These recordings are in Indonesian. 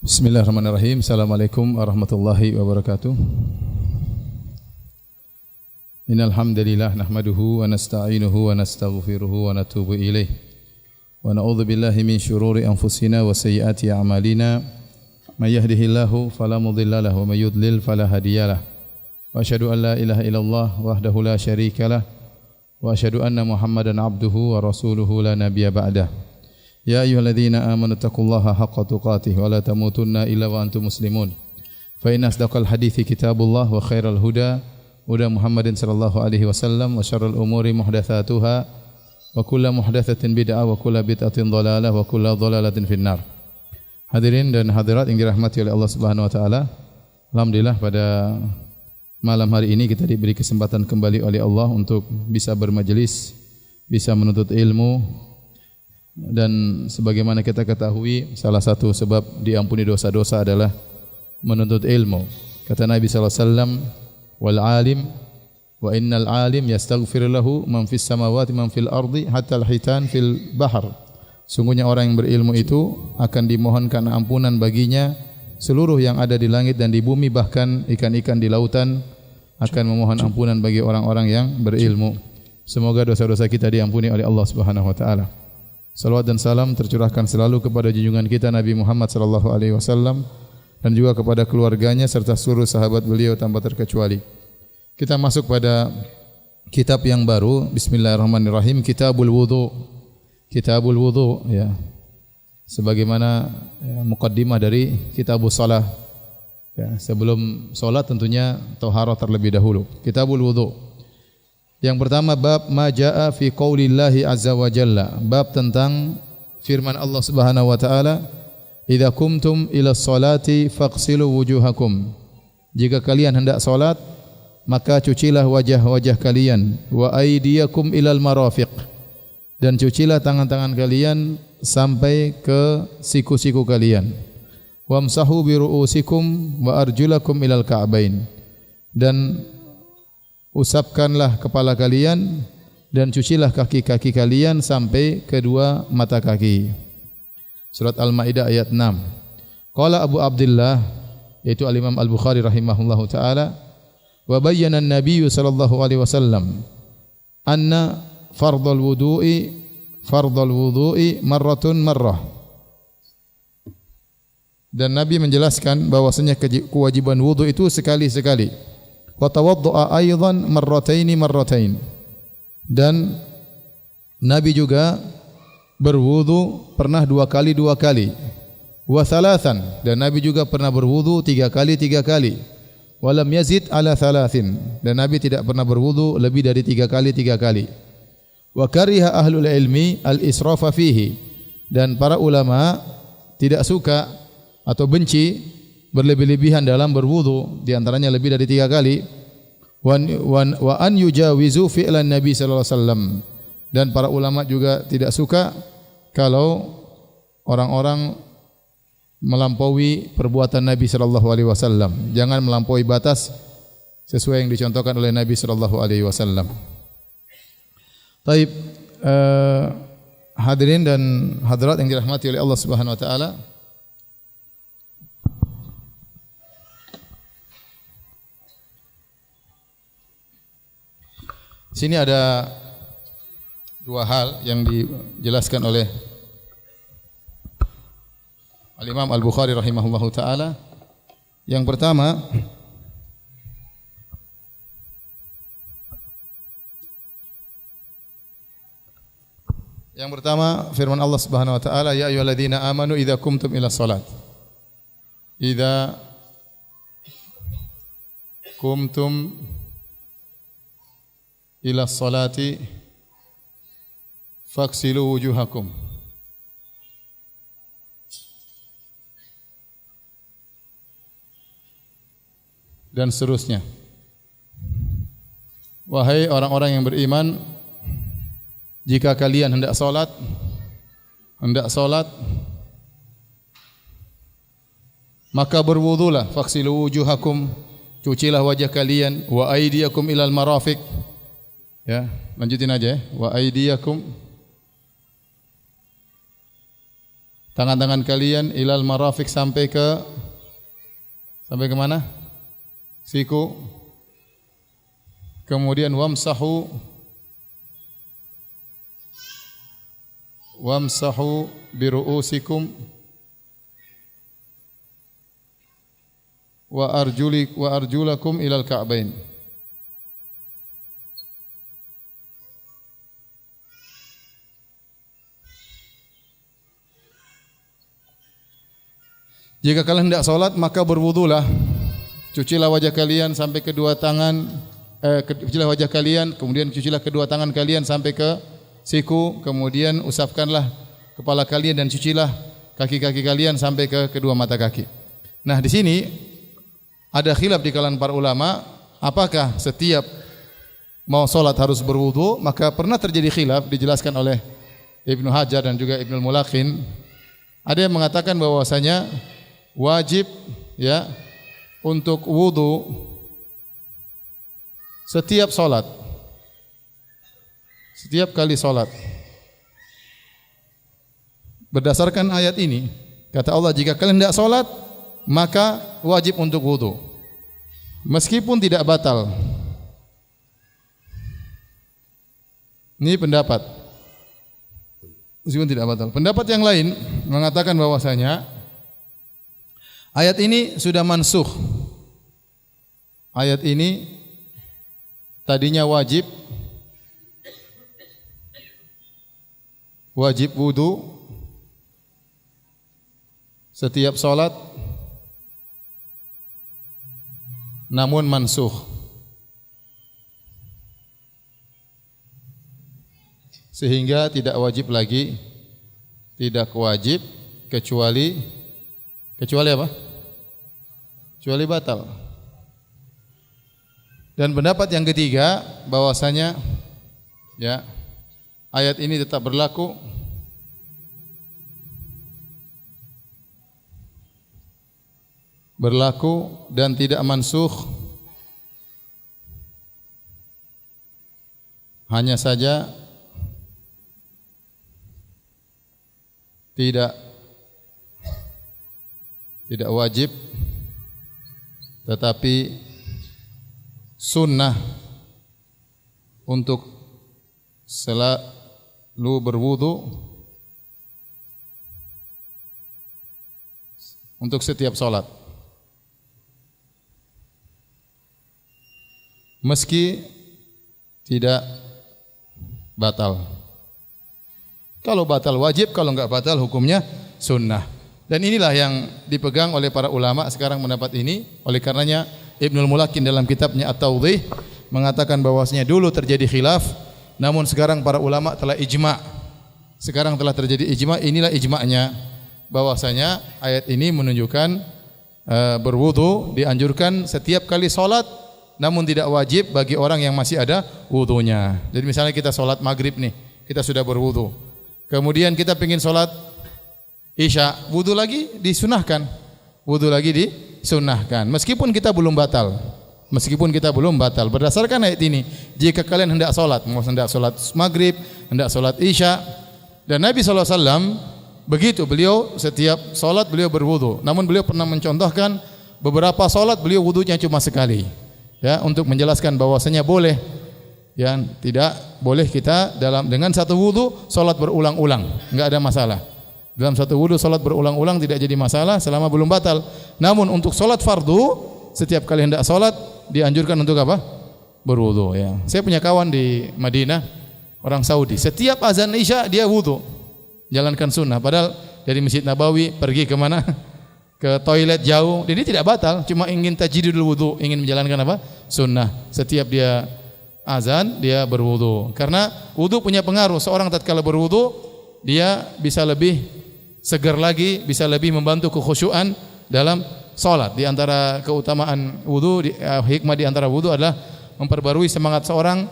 Bismillahirrahmanirrahim. Assalamualaikum warahmatullahi wabarakatuh. Innal hamdalillah nahmaduhu wa nasta'inuhu wa nastaghfiruhu wa natubu ilaih. Wa na'udzu billahi min syururi anfusina wa sayyiati a'malina. May yahdihillahu fala mudilla lahu wa may yudlil fala hadiyalah. Wa asyhadu an la ilaha illallah wahdahu la syarikalah wa asyhadu anna Muhammadan abduhu wa rasuluhu la nabiyya ba'dah. Ya ayyuhalladzina amanu taqullaha haqqa tuqatih wa la tamutunna illa wa antum muslimun. Fa inna asdaqal hadithi kitabullah wa khairal huda huda Muhammadin sallallahu alaihi wasallam wa syarrul umuri muhdatsatuha wa kullu muhdatsatin bid'ah wa kullu bid'atin dhalalah wa kullu dhalalatin finnar. Hadirin dan hadirat yang dirahmati oleh Allah Subhanahu wa taala. Alhamdulillah pada malam hari ini kita diberi kesempatan kembali oleh Allah untuk bisa bermajelis, bisa menuntut ilmu. Dan sebagaimana kita ketahui, salah satu sebab diampuni dosa-dosa adalah menuntut ilmu. Kata Nabi sallallahu alaihi wasallam, "Wal alim wa innal alim yastaghfir lahu man fis samawati man fil ardi hatta al-hitan fil bahr." Sungguhnya orang yang berilmu itu akan dimohonkan ampunan baginya seluruh yang ada di langit dan di bumi, bahkan ikan-ikan di lautan akan memohon ampunan bagi orang-orang yang berilmu. Semoga dosa-dosa kita diampuni oleh Allah Subhanahu wa taala. Salawat dan salam tercurahkan selalu kepada junjungan kita Nabi Muhammad sallallahu alaihi wasallam dan juga kepada keluarganya serta seluruh sahabat beliau tanpa terkecuali. Kita masuk pada kitab yang baru. Bismillahirrahmanirrahim. Kitabul Wudu. Kitabul Wudu, ya. Sebagaimana muqaddimah dari Kitabus Shalah. Ya, sebelum salat tentunya taharah terlebih dahulu. Kitabul Wudu. Yang pertama bab ma jaa fi qaulillahi azza wa jalla, bab tentang firman Allah Subhanahu wa taala, idza kumtum ila sholati faghsilu wujuhakum. Jika kalian hendak salat, maka cucilah wajah-wajah kalian, wa aydiyakum ilal marafiq, dan cucilah tangan-tangan kalian sampai ke siku-siku kalian. Wamsahu bi ru'usikum wa arjulakum ilal ka'bain, dan usapkanlah kepala kalian dan cucilah kaki-kaki kalian sampai kedua mata kaki. Surat Al-Maidah ayat 6. Qala Abu Abdullah, yaitu Al-Imam Al-Bukhari rahimahullahu taala, wa bayyana an-nabiy sallallahu alaihi wasallam anna fardhal wudu'i marratun marrah. Dan Nabi menjelaskan bahwasanya kewajiban wudu itu sekali-sekali. Wa tawaddu'a aidan marratain. Dan Nabi juga berwudu pernah dua kali. Wa thalathan, dan Nabi juga pernah berwudu tiga kali. Wa lam yazid ala thalathin, dan Nabi tidak pernah berwudu lebih dari tiga kali. Wa kariha ahlul ilmi al-israfa fihi, dan para ulama tidak suka atau benci berlebih-lebihan dalam berwudu, di antaranya lebih dari tiga kali. Wa an yujawizu fi'lan Nabi sallallahu alaihi wasallam, dan para ulama juga tidak suka kalau orang-orang melampaui perbuatan Nabi sallallahu alaihi wasallam. Jangan melampaui batas sesuai yang dicontohkan oleh Nabi sallallahu alaihi wasallam. Baik, hadirin dan hadirat yang dirahmati oleh Allah Subhanahu wa taala. Sini ada dua hal yang dijelaskan oleh Al-Imam Al-Bukhari rahimahullahu taala. Yang pertama firman Allah Subhanahu wa taala, ya ayyuhalladzina amanu idza qumtum ila shalat. Idza qumtum ila sholati faghsilu wujuhakum. Dan seterusnya. Wahai orang-orang yang beriman, jika kalian hendak salat, maka berwudulah, faghsilu wujuhakum, cucilah wajah kalian, wa aydiyakum ilal marafiq. Ya, lanjutin aja ya. Wa aydiyakum, tangan-tangan kalian ilal marafiq sampai ke mana? Siku. Kemudian wamsahu biru'usikum wa arjulakum ilal ka'bain. Jika kalian hendak salat maka berwudulah. Cucilah wajah kalian sampai kedua tangan, cucilah wajah kalian, kemudian cucilah kedua tangan kalian sampai ke siku, kemudian usapkanlah kepala kalian dan cucilah kaki-kaki kalian sampai ke kedua mata kaki. Nah, di sini ada khilaf di kalangan para ulama, apakah setiap mau salat harus berwudu? Maka pernah terjadi khilaf, dijelaskan oleh Ibnu Hajar dan juga Ibnu Mulaqin. Ada yang mengatakan bahwasanya wajib ya untuk wudu setiap salat, setiap kali salat. Berdasarkan ayat ini, kata Allah, jika kalian hendak salat maka wajib untuk wudu meskipun tidak batal. Ini pendapat meskipun tidak batal. Pendapat yang lain mengatakan bahwasanya ayat ini sudah mansukh. Ayat ini tadinya wajib wudu setiap salat, namun mansukh. Sehingga tidak wajib lagi, tidak wajib kecuali apa? Kecuali batal. Dan pendapat yang ketiga bahwasanya ya ayat ini tetap berlaku dan tidak mansukh, hanya saja tidak wajib, tetapi sunnah untuk selalu berwudu untuk setiap salat, meski tidak batal. Kalau batal wajib, kalau enggak batal hukumnya sunnah. Dan inilah yang dipegang oleh para ulama sekarang pendapat ini. Oleh karenanya Ibnul Mulaqin dalam kitabnya At-Tawdih mengatakan bahwasanya dulu terjadi khilaf, namun sekarang para ulama telah ijma'. Sekarang telah terjadi ijma', inilah ijma'nya, bahwasanya ayat ini menunjukkan berwudu dianjurkan setiap kali salat, namun tidak wajib bagi orang yang masih ada wudunya. Jadi misalnya kita salat maghrib nih, kita sudah berwudu. Kemudian kita ingin salat Isya, wudu lagi disunahkan. Wudu lagi disunahkan. Meskipun kita belum batal. Berdasarkan ayat ini, jika kalian hendak salat, mau hendak salat maghrib, hendak salat Isya, dan Nabi SAW begitu, beliau setiap salat beliau berwudu. Namun beliau pernah mencontohkan beberapa salat beliau wudunya cuma sekali. Ya, untuk menjelaskan bahwasanya boleh, ya, tidak boleh kita dengan satu wudu salat berulang-ulang, enggak ada masalah. Dalam satu wudu salat berulang-ulang tidak jadi masalah selama belum batal. Namun untuk salat fardu, setiap kali hendak salat dianjurkan untuk apa? Berwudu, ya. Saya punya kawan di Madinah, orang Saudi. Setiap azan Isya dia wudu, jalankan sunnah. Padahal dari Masjid Nabawi pergi ke mana? Ke toilet jauh. Ini tidak batal, cuma ingin tajdidul wudu, ingin menjalankan apa? Sunnah. Setiap dia azan dia berwudu. Karena wudu punya pengaruh. Seorang tatkala berwudu dia bisa lebih segar lagi, bisa lebih membantu kekhusyuan dalam salat. Di antara keutamaan wudu, hikmah di antara wudu adalah memperbarui semangat seorang,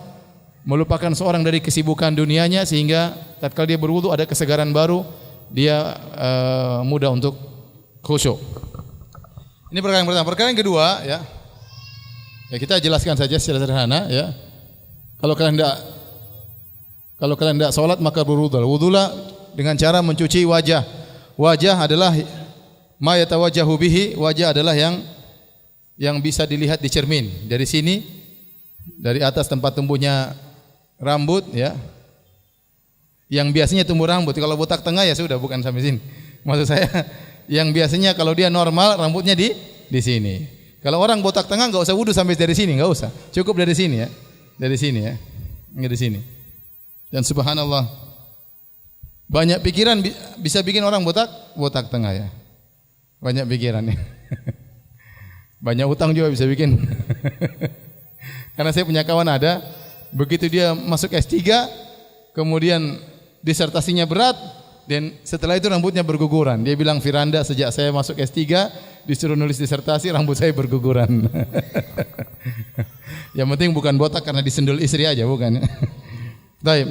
melupakan seorang dari kesibukan dunianya, sehingga tatkala dia berwudu ada kesegaran baru, dia mudah untuk khusyuk. Ini perkara yang pertama. Perkara yang kedua, ya kita jelaskan saja secara sederhana, ya. Kalau kalian hendak salat maka berwudu. Wudulah dengan cara mencuci wajah. Wajah adalah ma yatawajjahu bihi, wajah adalah yang bisa dilihat di cermin. Dari sini, dari atas tempat tumbuhnya rambut ya. Yang biasanya tumbuh rambut, kalau botak tengah ya sudah bukan sampai sini. Maksud saya yang biasanya kalau dia normal rambutnya di sini. Kalau orang botak tengah enggak usah wudu sampai dari sini, enggak usah. Cukup dari sini ya. Dari sini ya. Enggak di sini. Dan subhanallah banyak pikiran bisa bikin orang botak tengah ya. Banyak pikiran ya. Banyak utang juga bisa bikin. Karena saya punya kawan ada, begitu dia masuk S3, kemudian disertasinya berat, dan setelah itu rambutnya berguguran. Dia bilang, Firanda, sejak saya masuk S3 disuruh nulis disertasi, rambut saya berguguran. Yang penting bukan botak karena disendul istri aja, bukan. Baik,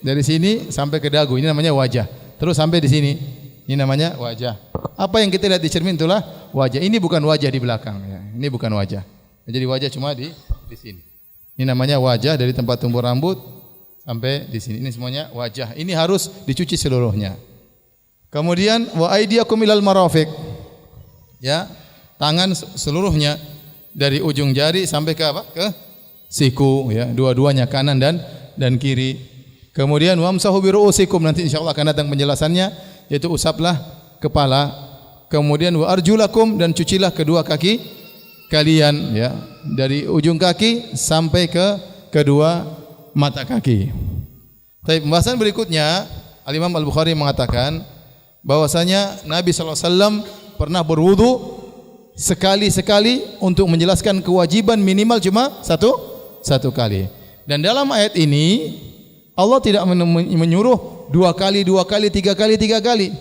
dari sini sampai ke dagu, ini namanya wajah. Terus sampai di sini, ini namanya wajah. Apa yang kita lihat di cermin itulah wajah. Ini bukan wajah di belakang ya. Ini bukan wajah. Jadi wajah cuma di sini. Ini namanya wajah, dari tempat tumbuh rambut sampai di sini. Ini semuanya wajah. Ini harus dicuci seluruhnya. Kemudian wa aydiyakum ilal marafiq. Ya, tangan seluruhnya dari ujung jari sampai ke apa? Ke siku ya, dua-duanya kanan dan kiri. Kemudian wamsahu bi ru'usikum, nanti insyaallah akan datang penjelasannya, yaitu usaplah kepala. Kemudian wa arjulakum, dan cucilah kedua kaki kalian ya, dari ujung kaki sampai ke kedua mata kaki. Tapi pembahasan berikutnya, Al-Imam Al-Bukhari mengatakan bahwasanya Nabi sallallahu alaihi wasallam pernah berwudu sekali-sekali untuk menjelaskan kewajiban minimal cuma satu kali. Dan dalam ayat ini Allah tidak menyuruh dua kali, tiga kali.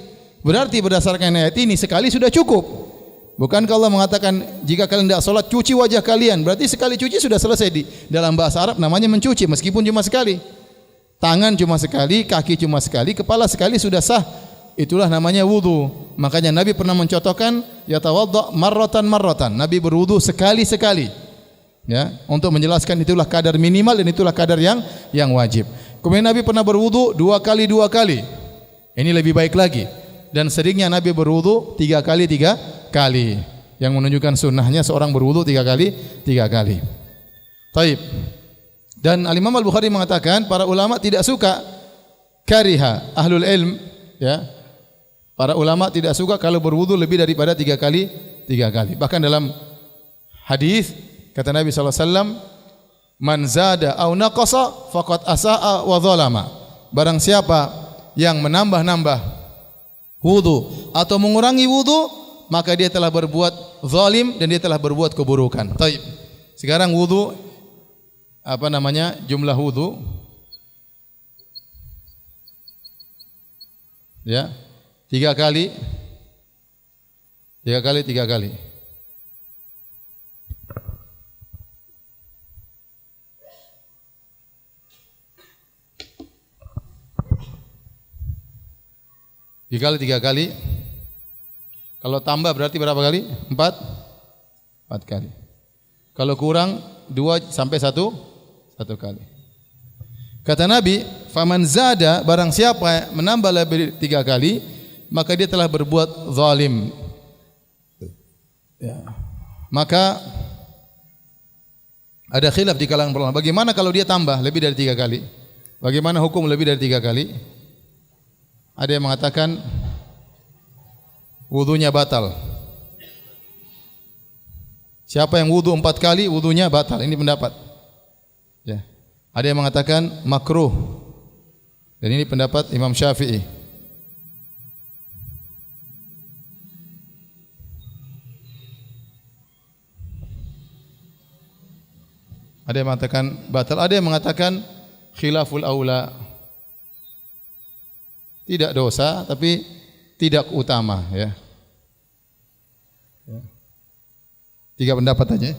Berarti berdasarkan ayat ini sekali sudah cukup. Bukankah Allah mengatakan jika kalian tidak salat cuci wajah kalian? Berarti sekali cuci sudah selesai. Di dalam bahasa Arab namanya mencuci meskipun cuma sekali. Tangan cuma sekali, kaki cuma sekali, kepala sekali sudah sah. Itulah namanya wudu. Makanya Nabi pernah mencontohkan yatawadda marratan. Nabi berwudu sekali-sekali. Ya, untuk menjelaskan itulah kadar minimal dan itulah kadar yang wajib. Kemudian Nabi pernah berwudu dua kali. Ini lebih baik lagi. Dan seringnya Nabi berwudu tiga kali. Yang menunjukkan sunnahnya seorang berwudu tiga kali. Taib. Dan Al-Imam Al-Bukhari mengatakan para ulama tidak suka, kariha ahlul ilm ya. Para ulama tidak suka kalau berwudu lebih daripada tiga kali. Bahkan dalam hadis kata Nabi sallallahu alaihi wasallam, man zada au naqasa faqad asaa wa zalama. Barang siapa yang menambah wudu atau mengurangi wudu, maka dia telah berbuat zalim dan dia telah berbuat keburukan. Baik. Sekarang wudu jumlah wudu ya, tiga kali. Tiga kali. Kalau tambah berarti berapa kali? Empat kali. Kalau kurang 2 sampai 1 kali. Kata Nabi, faman zada, barang siapa menambah lebih 3 kali, maka dia telah berbuat zalim. Ya. Maka ada khilaf di kalangan ulama. Bagaimana kalau dia tambah lebih dari 3 kali? Bagaimana hukum lebih dari 3 kali? Ada yang mengatakan wudunya batal. Siapa yang wudu 4 kali, wudunya batal. Ini pendapat. Ya. Ada yang mengatakan makruh. Dan ini pendapat Imam Syafi'i. Ada yang mengatakan batal, ada yang mengatakan khilaful aula. Tidak dosa tapi tidak utama ya. 3 pendapat aja.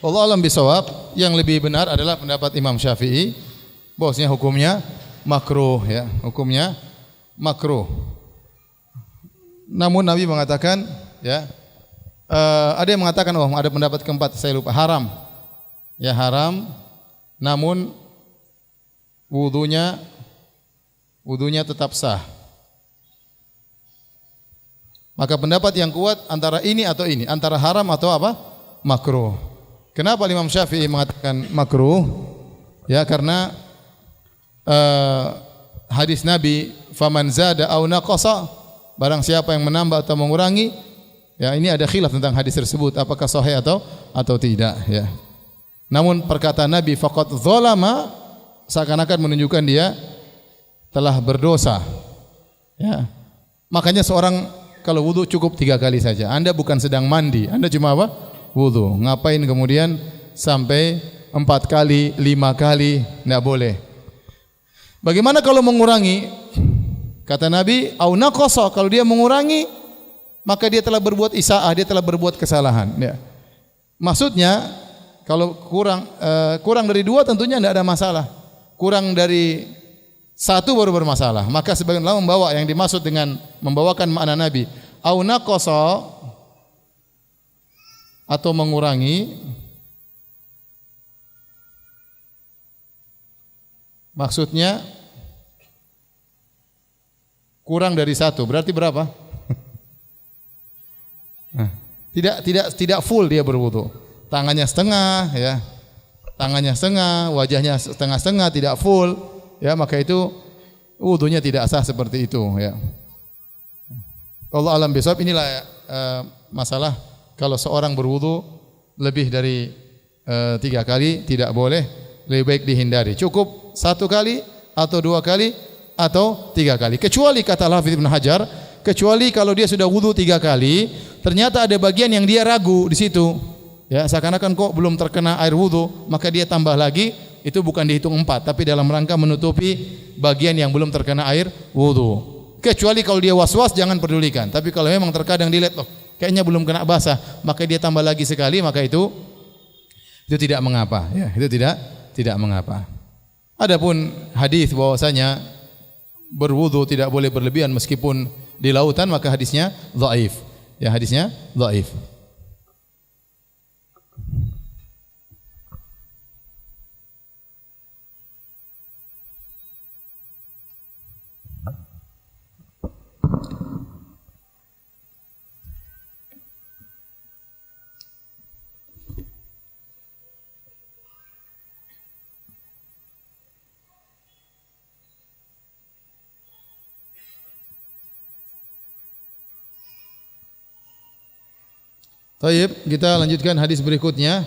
Allah alam bisawab, yang lebih benar adalah pendapat Imam Syafi'i, bahwasanya hukumnya makruh ya, hukumnya makruh. Namun Nabi mengatakan ya, ada yang mengatakan ada pendapat keempat saya lupa, haram. Ya haram namun wudunya tetap sah. Maka pendapat yang kuat antara ini atau ini, antara haram atau apa? Makruh. Kenapa Imam Syafi'i mengatakan makruh? Ya, karena hadis Nabi, faman zada au naqasa, barang siapa yang menambah atau mengurangi, ya ini ada khilaf tentang hadis tersebut apakah sahih atau tidak, ya. Namun perkataan Nabi faqad zalama seakan-akan menunjukkan dia telah berdosa. Ya. Makanya seorang kalau wudu cukup 3 kali saja. Anda bukan sedang mandi, Anda cuma apa? Wudu. Ngapain kemudian sampai 4 kali, 5 kali? Tidak boleh. Bagaimana kalau mengurangi? Kata Nabi, au naqasa, kalau dia mengurangi maka dia telah berbuat isaah, dia telah berbuat kesalahan. Ya. Maksudnya kalau kurang dari 2 tentunya tidak ada masalah. Kurang dari 1 baru bermasalah. Maka sebagian ulama membawa yang dimaksud dengan membawakan makna Nabi au naqasa atau mengurangi, maksudnya kurang dari 1. Berarti berapa? Nah, tidak full dia berwudu. Tangannya setengah, ya. Tangannya setengah, wajahnya setengah-setengah, tidak full. Ya, maka itu wudunya tidak sah seperti itu, ya. Allah alam bisawab. Inilah masalah kalau seorang berwudu lebih dari 3 kali tidak boleh, lebih baik dihindari. Cukup 1 kali atau 2 kali atau 3 kali. Kecuali kata Al-Hafidz Ibnu Hajar, kecuali kalau dia sudah wudu 3 kali, ternyata ada bagian yang dia ragu di situ. Ya, seakan-akan kok belum terkena air wudu, maka dia tambah lagi, itu bukan dihitung 4, tapi dalam rangka menutupi bagian yang belum terkena air wudu. Kecuali kalau dia was-was, jangan pedulikan. Tapi kalau memang terkadang dilihat, oh kayaknya belum kena basah, maka dia tambah lagi sekali, maka itu tidak mengapa. Ya, itu tidak mengapa. Adapun hadis bahwasanya berwudu tidak boleh berlebihan meskipun di lautan, maka hadisnya dhaif. Ya, hadisnya dhaif. Baik, kita lanjutkan hadis berikutnya.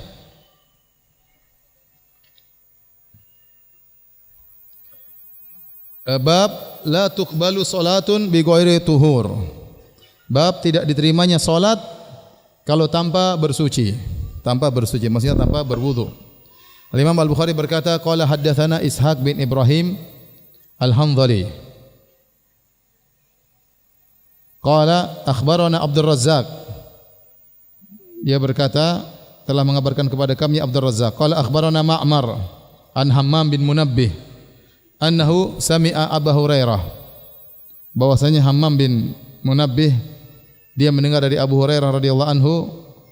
Bab la tuqbalu salatun bi ghairi tuhur. Bab tidak diterimanya salat kalau tanpa bersuci. Tanpa bersuci maksudnya tanpa berwudu. Imam Al-Bukhari berkata, qala haddatsana Ishaq bin Ibrahim Al-Hanzali. Qala akhbarana Abdul Razzaq. Dia berkata telah mengabarkan kepada kami Abdul Razzaq. Qala akhbarana Ma'mar an Hammam bin Munabbih annahu sami'a Abu Hurairah, bahwasanya Hammam bin Munabbih dia mendengar dari Abu Hurairah radhiyallahu anhu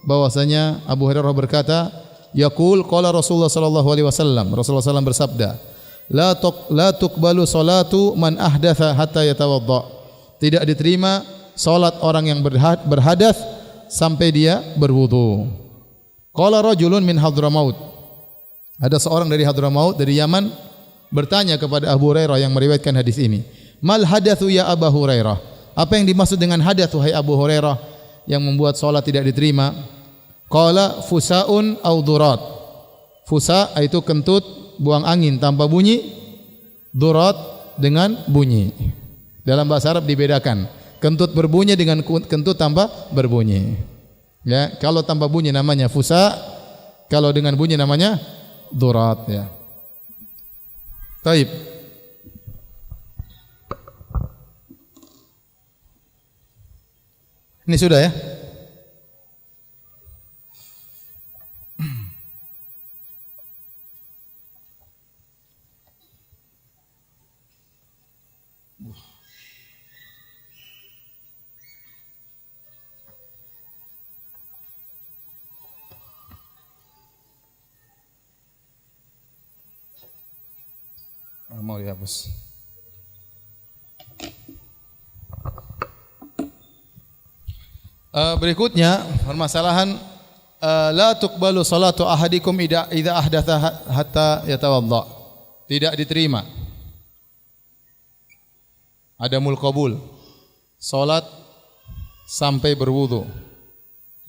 bahwasanya Abu Hurairah berkata, yaqul qala Rasulullah sallallahu alaihi wasallam, Rasulullah sallallahu bersabda, la tuqbalu salatu man ahdatha hatta yatawadda. Tidak diterima salat orang yang berhadas sampai dia berwudu. Qala rajulun min Hadramaut. Ada seorang dari Hadramaut, dari Yaman, bertanya kepada Abu Hurairah yang meriwayatkan hadis ini, mal hadatsu ya Abu Hurairah? Apa yang dimaksud dengan hadas wahai Abu Hurairah yang membuat salat tidak diterima? Qala fusaun au durat. Fusa itu kentut buang angin tanpa bunyi, durat dengan bunyi. Dalam bahasa Arab dibedakan, kentut berbunyi dengan kentut tanpa berbunyi. Ya, kalau tanpa bunyi namanya fusa, kalau dengan bunyi namanya durat, ya. Taib. Ini sudah ya? mau dihapus. Berikutnya permasalahan la tuqbalu salatu ahadikum idza ahdatha hatta yatawadda. Tidak diterima. Adamul qabul. Salat sampai berwudu.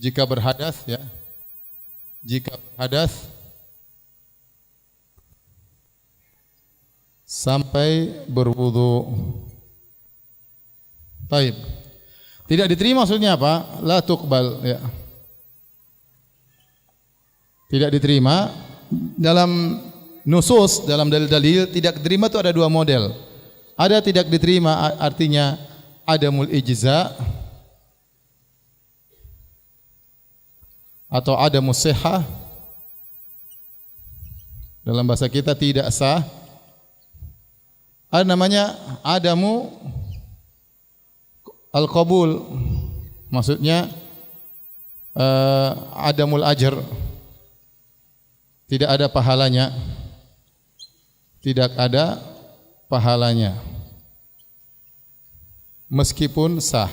Jika berhadas ya. Jika berhadas sampai berwudu. Baik. Tidak diterima maksudnya apa? La tuqbal ya. Tidak diterima dalam nusus, dalam dalil-dalil tidak diterima itu ada dua model. Ada tidak diterima artinya adamul ijza atau adamus sihah. Dalam bahasa kita tidak sah. Ada namanya adamu al-qabul, maksudnya adamul ajr, tidak ada pahalanya, tidak ada pahalanya meskipun sah,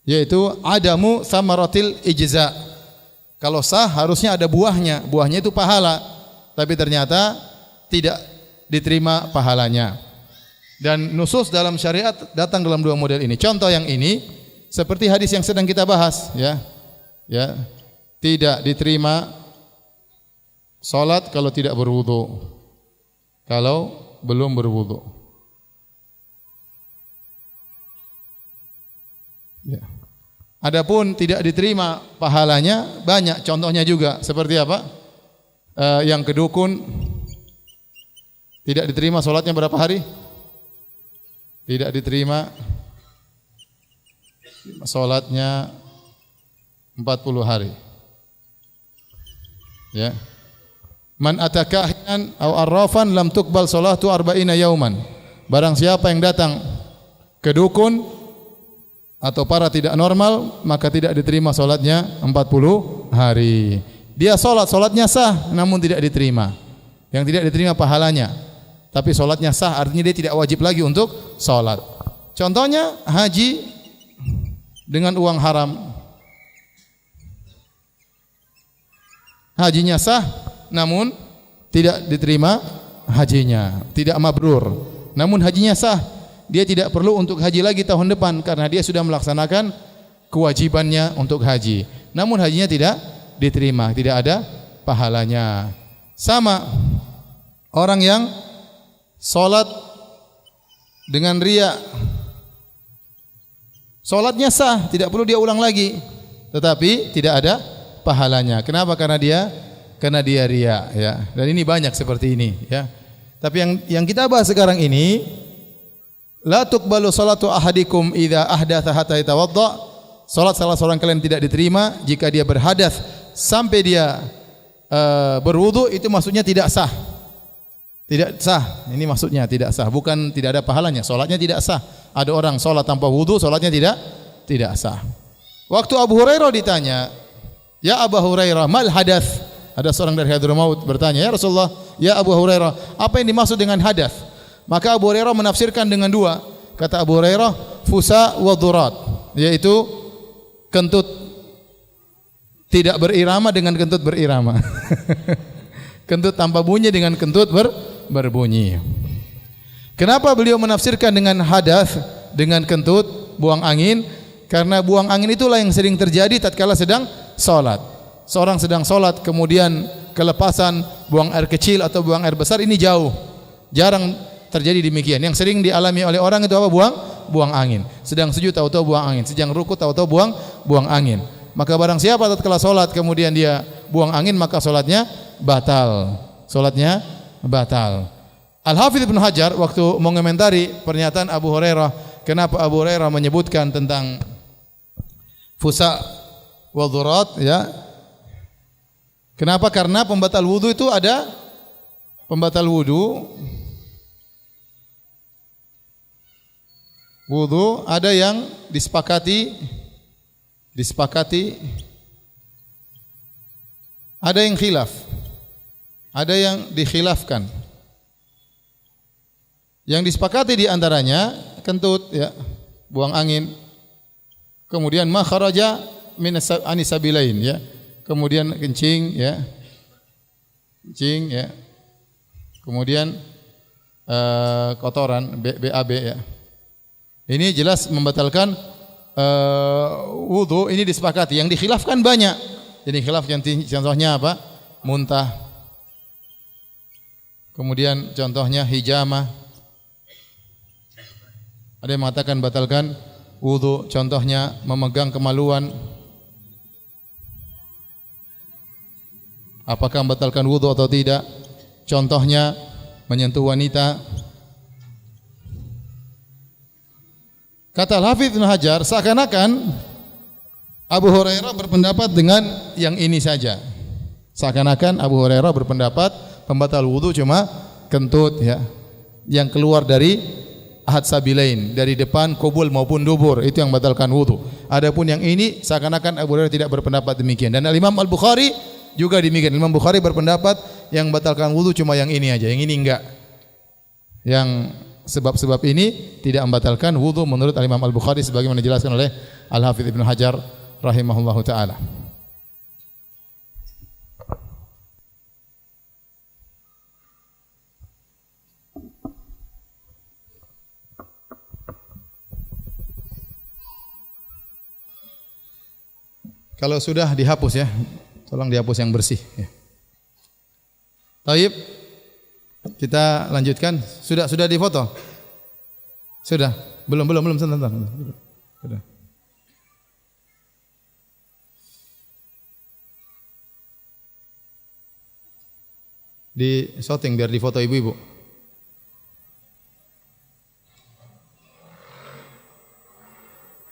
yaitu adamu samaratil ijza. Kalau sah harusnya ada buahnya, buahnya itu pahala, tapi ternyata tidak diterima pahalanya. Dan nusus dalam syariat datang dalam dua model ini. Contoh yang ini seperti hadis yang sedang kita bahas ya. Ya. Tidak diterima salat kalau tidak berwudu. Kalau belum berwudu. Ya. Adapun tidak diterima pahalanya banyak contohnya juga. Seperti apa? Yang kedukun tidak diterima salatnya berapa hari? Tidak diterima salatnya 40 hari. Ya. Man atakahinan aw arrafan lam tuqbal salatu 40 yauman. Barang siapa yang datang ke dukun atau para tidak normal, maka tidak diterima salatnya 40 hari. Dia salatnya sah namun tidak diterima. Yang tidak diterima pahalanya. Tapi solatnya sah, artinya dia tidak wajib lagi untuk solat. Contohnya haji dengan uang haram. Hajinya sah, namun tidak diterima hajinya, tidak mabrur. Namun hajinya sah, dia tidak perlu untuk haji lagi tahun depan karena dia sudah melaksanakan kewajibannya untuk haji. Namun hajinya tidak diterima, tidak ada pahalanya. Sama orang yang salat dengan riya, salatnya sah, tidak perlu dia ulang lagi, tetapi tidak ada pahalanya. Kenapa? Karena dia riya, ya. Dan ini banyak seperti ini, ya. Tapi yang kita bahas sekarang ini, la tuqbalu salatu ahadikum idza ahdatha hatta yatawadda. Salat salah seorang kalian tidak diterima jika dia berhadas sampai dia berwudu, itu maksudnya tidak sah. Tidak sah, ini maksudnya tidak sah, bukan tidak ada pahalanya. Salatnya tidak sah. Ada orang salat tanpa wudu, salatnya tidak sah. Waktu Abu Hurairah ditanya, "Ya Abu Hurairah, mal hadath?" Ada seorang dari Hadramaut bertanya, "Ya Rasulullah, ya Abu Hurairah, apa yang dimaksud dengan hadath?" Maka Abu Hurairah menafsirkan dengan dua. Kata Abu Hurairah, "Fusa wa dhurat", yaitu kentut tidak berirama dengan kentut berirama. Kentut tanpa bunyi dengan kentut berbunyi. Kenapa beliau menafsirkan dengan hadath, dengan kentut, buang angin? Karena buang angin itulah yang sering terjadi tatkala sedang salat. Seorang sedang salat kemudian kelepasan buang air kecil atau buang air besar, ini jauh. Jarang terjadi demikian. Yang sering dialami oleh orang itu apa? Buang angin. Sedang sujud tahu-tahu buang angin, sedang ruku tahu-tahu buang angin. Maka barang siapa tatkala salat kemudian dia buang angin, maka salatnya batal. Salatnya batal. Al-Hafidz Ibnu Hajar waktu mengomentari pernyataan Abu Hurairah, kenapa Abu Hurairah menyebutkan tentang fusa wa dhurat, ya. Kenapa? Karena pembatal wudu itu ada pembatal wudu ada yang disepakati, ada yang khilaf. ada yang dikhilafkan. Yang disepakati di antaranya kentut ya, buang angin. Kemudian ma kharaja min anisabilain ya. Kemudian kencing ya. Kencing ya. Kemudian kotoran BAB ya. Ini jelas membatalkan wudu, ini disepakati. Yang dikhilafkan banyak. Jadi khilaf yang contohnya apa? Muntah. Kemudian contohnya hijamah. Ada yang mengatakan batalkan wudu, contohnya memegang kemaluan. Apakah membatalkan wudu atau tidak? Contohnya menyentuh wanita. Kata Al-Hafidz Ibnu Hajar, seakan-akan Abu Hurairah berpendapat dengan yang ini saja. Seakan-akan Abu Hurairah berpendapat pembatal wudu cuma kentut ya, yang keluar dari ahad sabilain, dari depan kubul maupun dubur, itu yang batalkan wudu. Adapun yang ini seakan-akan Abu Hurairah tidak berpendapat demikian. Dan Imam Al-Bukhari juga demikian. Imam Bukhari berpendapat yang batalkan wudu cuma yang ini aja, yang ini enggak. Yang sebab-sebab ini tidak membatalkan wudu menurut Imam Al-Bukhari sebagaimana dijelaskan oleh Al-Hafidz Ibnu Hajar rahimahullahu taala. Kalau sudah dihapus ya, tolong dihapus yang bersih ya. Taib, kita lanjutkan. Sudah difoto? Sudah? Belum, sebentar. Sudah. Di shooting biar difoto ibu-ibu.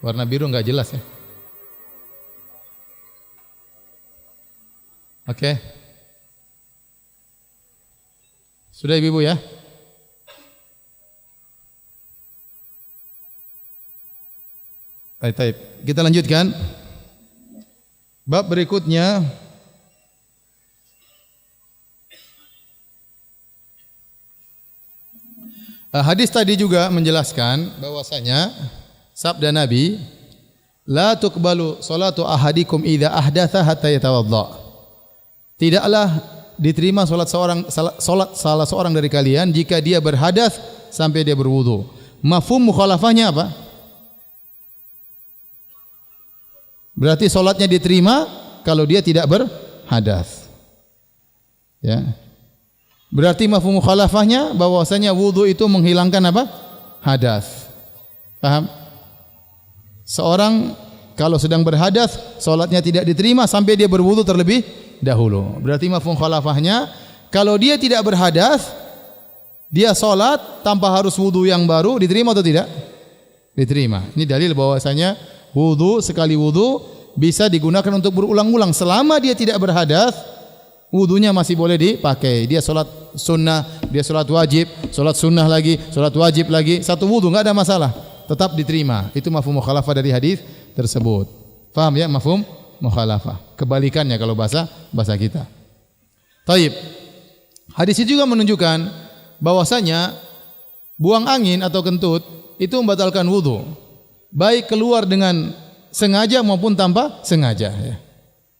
Warna biru enggak jelas ya. Oke. Sudah ibu-ibu ya? Baik. Kita lanjutkan. Bab berikutnya hadis tadi juga menjelaskan bahwasanya sabda Nabi, la tuqbalu salatu ahadikum idza ahdatha hatta yatawadda. Tidaklah diterima salat salah seorang dari kalian jika dia berhadas sampai dia berwudu. Mafhum mukhalafahnya apa? Berarti salatnya diterima kalau dia tidak berhadas. Ya. Berarti mafhum mukhalafahnya bahwasanya wudu itu menghilangkan apa? Hadas. Paham? Seorang kalau sedang berhadas, salatnya tidak diterima sampai dia berwudu terlebih dahulu. Berarti mafhum khalafahnya, kalau dia tidak berhadas, dia salat tanpa harus wudu yang baru, diterima atau tidak? Diterima. Ini dalil bahwasanya wudu, sekali wudu bisa digunakan untuk berulang-ulang selama dia tidak berhadas. Wudunya masih boleh dipakai. Dia salat sunnah, dia salat wajib, salat sunnah lagi, salat wajib lagi, satu wudu enggak ada masalah, tetap diterima. Itu mafhum mukhalafah dari hadis tersebut. Paham ya mafhum mukhalafah? Kebalikannya kalau bahasa kita. Taib. Hadis ini juga menunjukkan bahwasanya buang angin atau kentut itu membatalkan wudu, baik keluar dengan sengaja maupun tanpa sengaja ya.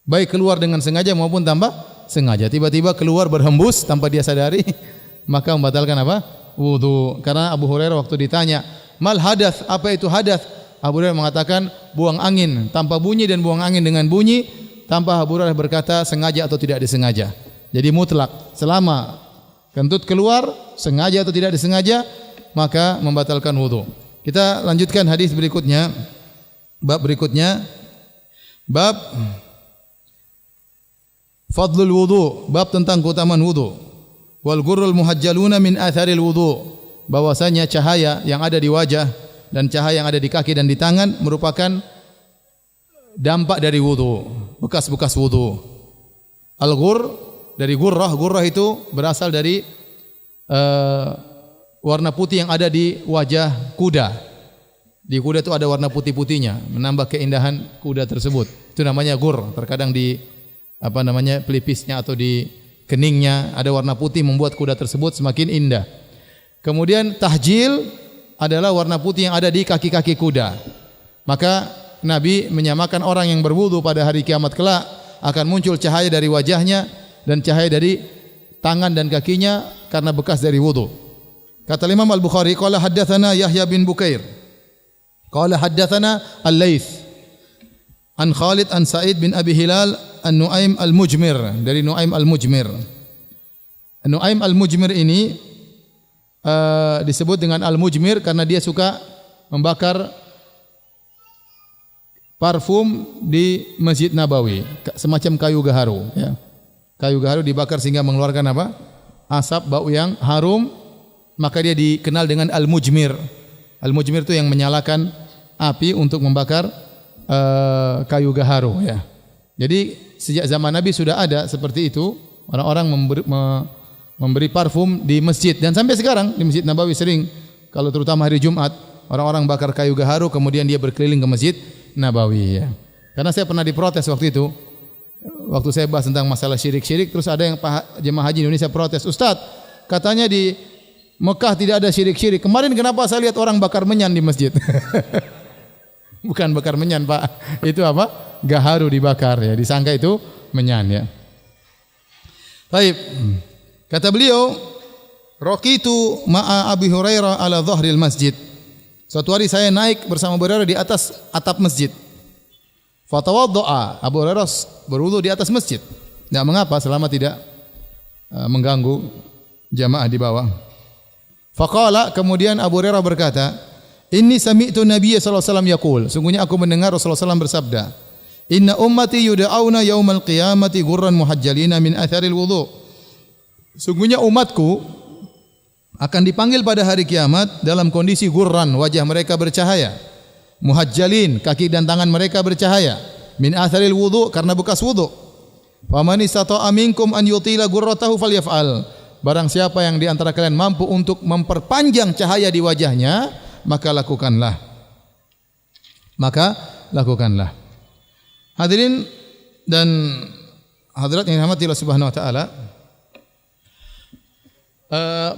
Baik keluar dengan sengaja maupun tanpa sengaja. Tiba-tiba keluar berhembus tanpa dia sadari, maka membatalkan apa? Wudu. Karena Abu Hurairah waktu ditanya, "Mal hadath?" Apa itu hadath? Abu Hurairah mengatakan buang angin tanpa bunyi dan buang angin dengan bunyi, tanpa Abu Hurairah berkata sengaja atau tidak disengaja. Jadi mutlak, selama kentut keluar sengaja atau tidak disengaja maka membatalkan wudu. Kita lanjutkan hadis berikutnya. Bab berikutnya, bab fadlul wudu, bab tentang keutamaan wudu. Wal ghurrul muhajjaluna min atharil wudu, bahwasanya cahaya yang ada di wajah dan cahaya yang ada di kaki dan di tangan merupakan dampak dari wudu, bekas-bekas wudu. Al-ghurr dari gurrah itu berasal dari warna putih yang ada di wajah kuda. Di kuda itu ada warna putih-putihnya, menambah keindahan kuda tersebut. Itu namanya ghurr. Terkadang di pelipisnya atau di keningnya, ada warna putih membuat kuda tersebut semakin indah. Kemudian tahjil adalah warna putih yang ada di kaki-kaki kuda. Maka Nabi menyamakan orang yang berwudu pada hari kiamat kelak akan muncul cahaya dari wajahnya dan cahaya dari tangan dan kakinya karena bekas dari wudu. Kata Imam Al-Bukhari, qala haddatsana Yahya bin Bukair. Qala haddatsana Al-Laits an Khalid an Sa'id bin Abi Hilal an Nuaim Al-Mujmir, dari Nuaim Al-Mujmir. Nuaim Al-Mujmir ini disebut dengan Al-Mujmir karena dia suka membakar parfum di Masjid Nabawi, semacam kayu gaharu, ya. Kayu gaharu dibakar sehingga mengeluarkan apa? Asap bau yang harum, maka dia dikenal dengan Al-Mujmir. Al-Mujmir itu yang menyalakan api untuk membakar kayu gaharu, ya. Jadi sejak zaman Nabi sudah ada seperti itu, orang-orang memberi parfum di masjid, dan sampai sekarang di Masjid Nabawi sering, kalau terutama hari Jumat, orang-orang bakar kayu gaharu kemudian dia berkeliling ke Masjid Nabawi, ya. Karena saya pernah diprotes waktu itu, waktu saya bahas tentang masalah syirik-syirik, terus ada yang jemaah haji Indonesia protes, Ustaz, katanya di Mekah tidak ada syirik-syirik, kemarin kenapa saya lihat orang bakar menyan di masjid? Bukan bakar menyan, Pak. Itu apa? Gaharu dibakar, ya. Disangka itu menyan, ya. Baik. Kata beliau, raqitu ma'a Abi Hurairah ala dhahril masjid. Suatu hari saya naik bersama Abu Hurairah di atas atap masjid. Fatawaddoa, Abu Hurairah berwudu di atas masjid. Tidak mengapa selama tidak mengganggu jamaah di bawah. Faqala, kemudian Abu Hurairah berkata, Inni sami'tu Nabiya sallallahu alaihi wasallam yaqul, sungguhnya aku mendengar Rasulullah SAW bersabda, Inna ummati yud'auna yaumal qiyamati ghurran muhajjalina min atharil wudu. Sungguhnya umatku akan dipanggil pada hari kiamat dalam kondisi ghurran, wajah mereka bercahaya, muhajjalin, kaki dan tangan mereka bercahaya, min atharil wudu, karena bekas wudu. Faman istata'a minkum an yutila ghurratahu falyaf'al. Barang siapa yang di antara kalian mampu untuk memperpanjang cahaya di wajahnya, maka lakukanlah. Maka lakukanlah. Hadirin dan hadirat yang dirahmati Allah Subhanahu wa taala,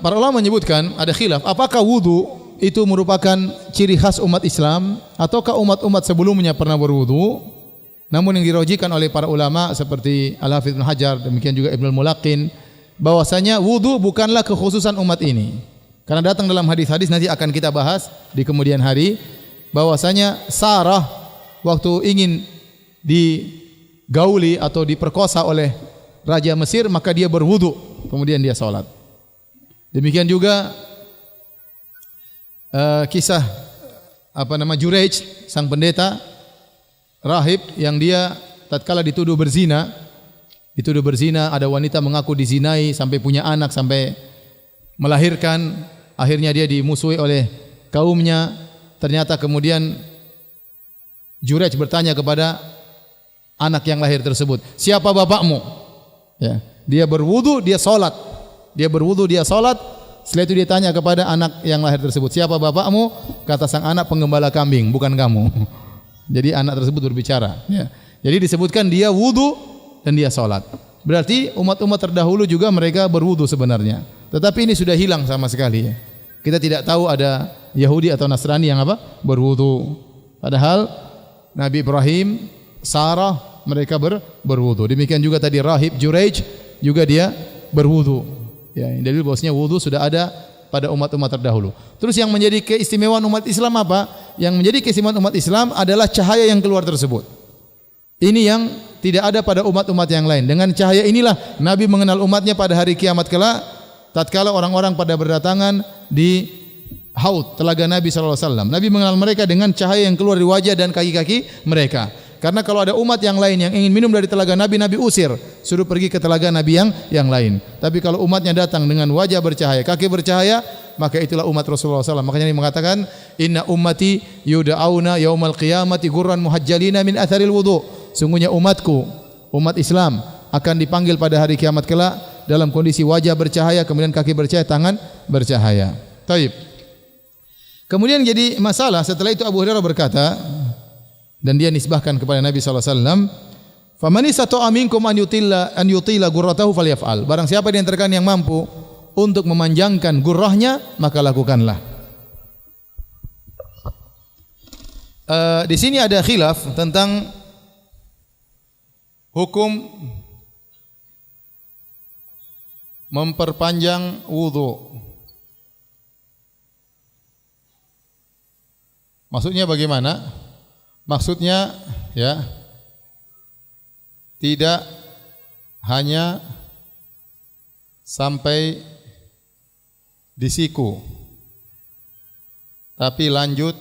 para ulama menyebutkan ada khilaf apakah wudu itu merupakan ciri khas umat Islam ataukah umat-umat sebelumnya pernah berwudu. Namun yang dirajihkan oleh para ulama seperti Al-Hafidz Ibnu Hajar, demikian juga Ibnu Mulaqin, bahwasanya wudu bukanlah kekhususan umat ini. Karena datang dalam hadis-hadis, nanti akan kita bahas di kemudian hari, bahwasanya Sarah waktu ingin digauli atau diperkosa oleh Raja Mesir, maka dia berwudu, kemudian dia salat. Demikian juga kisah Juraij, sang pendeta rahib yang dia tatkala dituduh berzina, ada wanita mengaku dizinai sampai punya anak, sampai melahirkan. Akhirnya dia dimusuhi oleh kaumnya. Ternyata kemudian Juraij bertanya kepada anak yang lahir tersebut, siapa bapakmu? Ya, dia berwudu, dia salat. Dia berwudu, dia salat. Setelah itu dia tanya kepada anak yang lahir tersebut, siapa bapakmu? Kata sang anak, penggembala kambing, bukan kamu. Jadi anak tersebut berbicara. Ya. Jadi disebutkan dia wudu dan dia salat. Berarti umat-umat terdahulu juga mereka berwudu sebenarnya. Tetapi ini sudah hilang sama sekali. Kita tidak tahu ada Yahudi atau Nasrani yang berwudu. Padahal Nabi Ibrahim, Sarah, mereka berwudu. Demikian juga tadi rahib Juraij juga dia berwudu. Ya, dalil bahwasanya wudu sudah ada pada umat-umat terdahulu. Terus yang menjadi keistimewaan umat Islam apa? Yang menjadi keistimewaan umat Islam adalah cahaya yang keluar tersebut. Ini yang tidak ada pada umat-umat yang lain. Dengan cahaya inilah Nabi mengenal umatnya pada hari kiamat kelak, tatkala orang-orang pada berdatangan di haud telaga Nabi sallallahu alaihi wasallam. Nabi mengenal mereka dengan cahaya yang keluar dari wajah dan kaki-kaki mereka. Karena kalau ada umat yang lain yang ingin minum dari telaga Nabi, Nabi usir, suruh pergi ke telaga Nabi yang lain. Tapi kalau umatnya datang dengan wajah bercahaya, kaki bercahaya, maka itulah umat Rasulullah SAW. Makanya Nabi mengatakan, Inna ummati yuda'auna yaumal qiyamati ghurran muhajjalina min atharil wudu. Sungguhnya umatku, umat Islam akan dipanggil pada hari kiamat kelak dalam kondisi wajah bercahaya, kemudian kaki bercahaya, tangan bercahaya. Taib. Kemudian jadi masalah setelah itu Abu Hurairah berkata, dan dia nisbahkan kepada Nabi SAW, Faman istata'a minkum an yutila gurratahu falyaf'al. Barang siapa di antara kalian yang mampu untuk memanjangkan gurrahnya, maka lakukanlah. Di sini ada khilaf tentang hukum memperpanjang wudu. Maksudnya bagaimana? Maksudnya ya, tidak hanya sampai di siku, tapi lanjut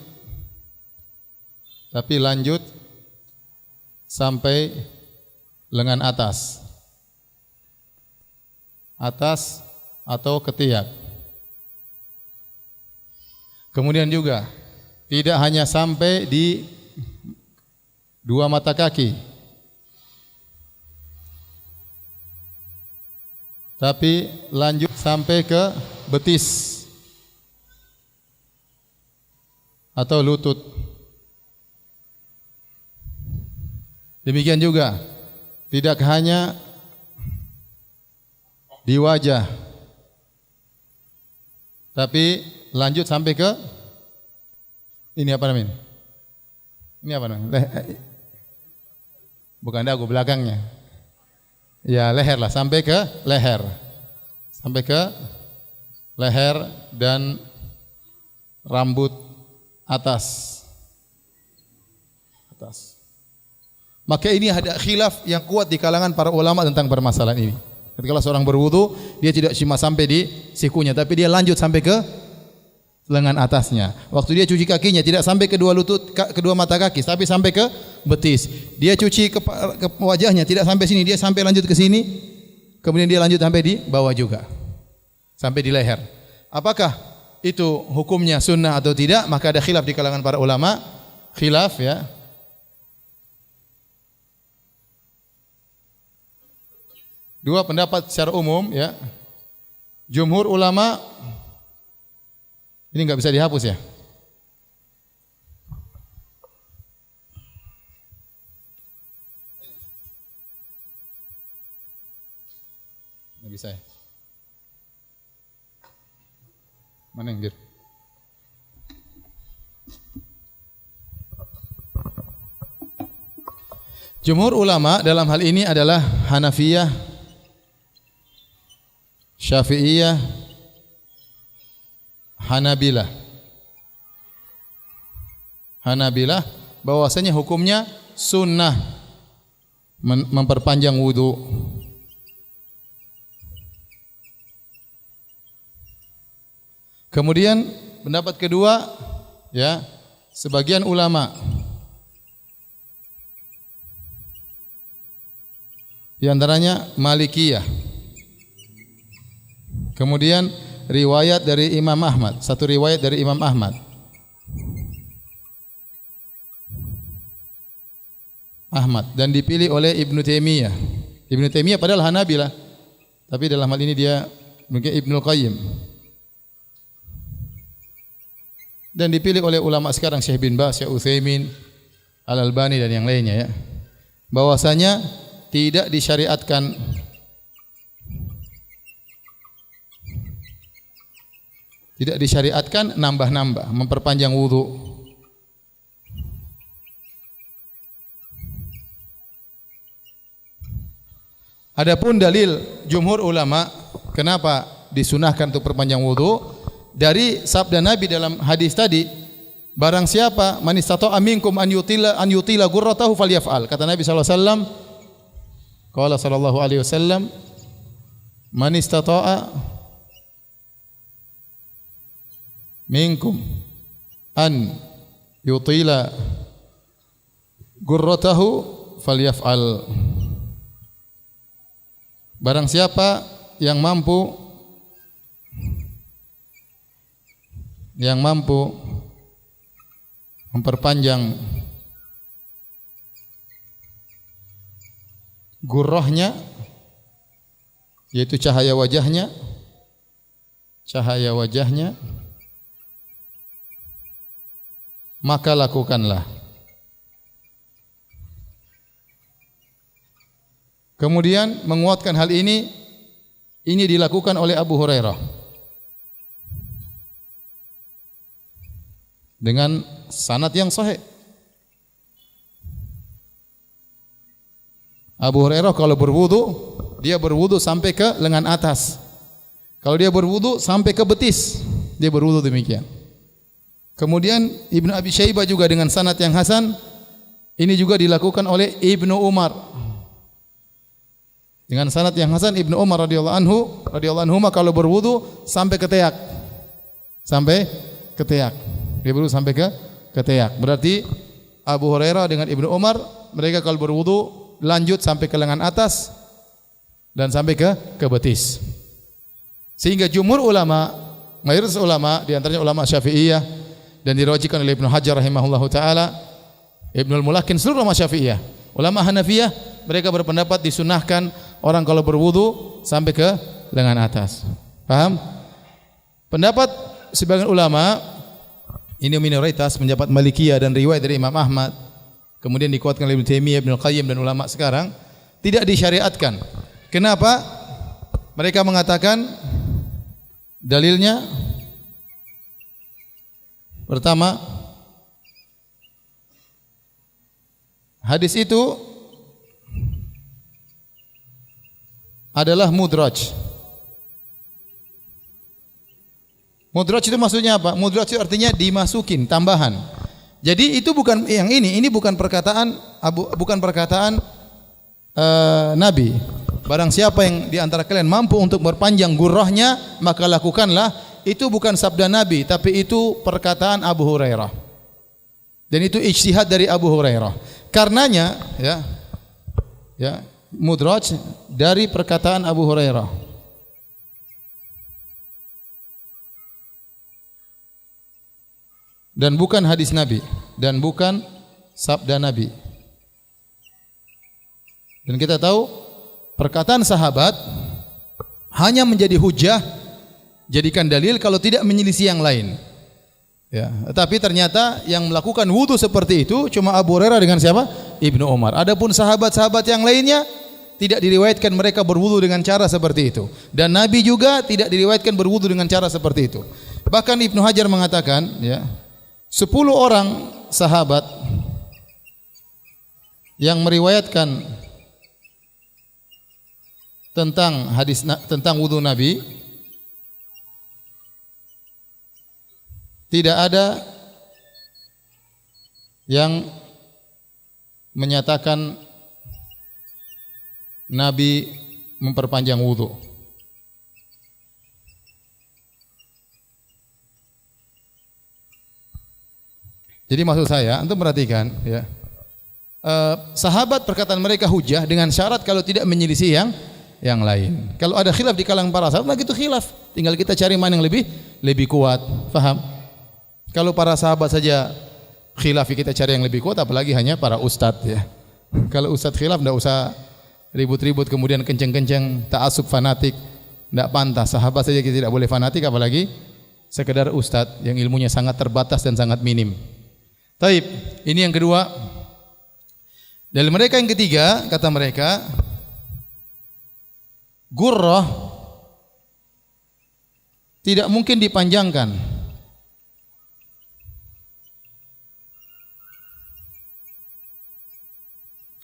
sampai lengan atas atau ketiak. Kemudian juga tidak hanya sampai di dua mata kaki, tapi lanjut sampai ke betis atau lutut. Demikian juga tidak hanya di wajah, tapi lanjut sampai ke ini apa namanya? Ini apa namanya? Bukan dagu, belakangnya. Ya, leher lah, sampai ke leher. Sampai ke leher dan rambut atas. Maka ini ada khilaf yang kuat di kalangan para ulama tentang permasalahan ini. Ketika seorang berwudu, dia tidak cuma sampai di sikunya, tapi dia lanjut sampai ke lengan atasnya. Waktu dia cuci kakinya tidak sampai kedua lutut, kedua mata kaki, tapi sampai ke betis. Dia cuci ke wajahnya tidak sampai sini, dia sampai lanjut ke sini. Kemudian dia lanjut sampai di bawah juga, sampai di leher. Apakah itu hukumnya sunnah atau tidak? Maka ada khilaf di kalangan para ulama. Khilaf ya. Dua pendapat secara umum ya. Jumhur ulama, ini enggak bisa dihapus ya. Enggak bisa ya. Mana yang gitu? Jumhur ulama dalam hal ini adalah Hanafiyah, Syafi'iyah, Hanabilah bahwasanya hukumnya sunnah memperpanjang wudu. Kemudian pendapat kedua ya, sebagian ulama di antaranya Malikiyah. Kemudian riwayat dari Imam Ahmad, satu riwayat dari Imam Ahmad. Dan dipilih oleh Ibnu Taimiyah. Ibnu Taimiyah padahal Hanabilah, tapi dalam hal ini dia mungkin Ibnu Qayyim. Dan dipilih oleh ulama sekarang Syekh bin Baz, Syekh Utsaimin, Al-Albani dan yang lainnya ya. Bahwasanya tidak disyariatkan nambah-nambah, memperpanjang wudu. Adapun dalil jumhur ulama kenapa disunahkan untuk perpanjang wudu, dari sabda Nabi dalam hadis tadi, barang siapa man istata'a minkum an yutila gurratahu falyaf'al. Kata Nabi sallallahu alaihi wasallam, qala sallallahu alaihi wasallam, man istata'a minkum an yutila gurratahu falyaf'al. Barang siapa yang mampu memperpanjang gurrahnya, yaitu cahaya wajahnya, maka lakukanlah. Kemudian menguatkan hal ini dilakukan oleh Abu Hurairah dengan sanad yang sahih. Abu Hurairah kalau berwudu, dia berwudu sampai ke lengan atas. Kalau dia berwudu sampai ke betis, dia berwudu demikian. Kemudian Ibnu Abi Syaibah juga dengan sanad yang hasan, ini juga dilakukan oleh Ibnu Umar. Dengan sanad yang hasan, Ibnu Umar radhiyallahu anhu kalau berwudu sampai ke teak. Sampai ke teak. Dia berwudu sampai ke teak. Berarti Abu Hurairah dengan Ibnu Umar, mereka kalau berwudu lanjut sampai ke lengan atas dan sampai ke betis. Sehingga jumhur ulama, mayoritas ulama, di antaranya ulama Syafi'iyah dan diriwayatkan oleh Ibnu Hajar rahimahullahu taala, Ibnul Mulakin, seluruh ulama Syafi'iyah. Ulama Hanafiyah mereka berpendapat disunahkan orang kalau berwudu sampai ke lengan atas. Paham? Pendapat sebagian ulama ini minoritas, pendapat Malikiyah dan riwayat dari Imam Ahmad, kemudian dikuatkan oleh Ibnu Taimiyah, Ibnu Qayyim dan ulama sekarang, tidak disyariatkan. Kenapa? Mereka mengatakan dalilnya pertama, hadis itu adalah mudraj. Mudraj itu maksudnya apa? Mudraj itu artinya dimasukin, tambahan. Jadi itu bukan yang ini bukan perkataan Nabi. Barang siapa yang di antara kalian mampu untuk berpanjang gurrahnya, maka lakukanlah. Itu bukan sabda Nabi, tapi itu perkataan Abu Hurairah. Dan itu ijtihad dari Abu Hurairah. Karenanya ya mudraj dari perkataan Abu Hurairah. Dan bukan hadis Nabi dan bukan sabda Nabi. Dan kita tahu perkataan sahabat hanya menjadi hujah, jadikan dalil kalau tidak menyelisih yang lain. Ya, tetapi ternyata yang melakukan wudu seperti itu cuma Abu Hurairah dengan siapa? Ibnu Umar. Adapun sahabat-sahabat yang lainnya tidak diriwayatkan mereka berwudu dengan cara seperti itu. Dan Nabi juga tidak diriwayatkan berwudu dengan cara seperti itu. Bahkan Ibnu Hajar mengatakan, ya, 10 orang sahabat yang meriwayatkan tentang wudu Nabi, tidak ada yang menyatakan Nabi memperpanjang wudu. Jadi maksud saya, antum perhatikan, ya, sahabat perkataan mereka hujah dengan syarat kalau tidak menyelisih yang lain. Kalau ada khilaf di kalangan para sahabat, itu khilaf. Tinggal kita cari mana yang lebih kuat. Faham? Kalau para sahabat saja khilaf, kita cari yang lebih kuat, apalagi hanya para ustadz, ya. Kalau ustadz khilaf, tidak usah ribut-ribut kemudian kenceng-kenceng ta'assub fanatik, tidak pantas. Sahabat saja kita tidak boleh fanatik, apalagi sekedar ustadz yang ilmunya sangat terbatas dan sangat minim. Taib, ini yang kedua. Dari mereka yang ketiga, kata mereka, gurrah tidak mungkin dipanjangkan.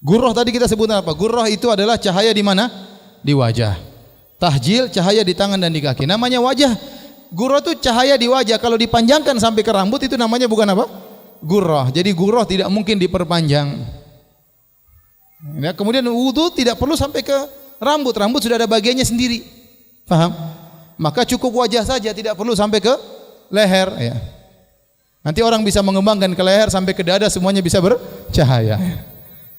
Gurrah tadi kita sebutkan apa? Gurrah itu adalah cahaya di mana? Di wajah. Tahjil cahaya di tangan dan di kaki. Namanya wajah. Gurrah itu cahaya di wajah. Kalau dipanjangkan sampai ke rambut itu namanya bukan apa? Gurrah. Jadi gurrah tidak mungkin diperpanjang. Ya, kemudian wudu tidak perlu sampai ke rambut. Rambut sudah ada bagiannya sendiri. Paham? Maka cukup wajah saja, tidak perlu sampai ke leher, ya. Nanti orang bisa mengembangkan ke leher sampai ke dada, semuanya bisa bercahaya.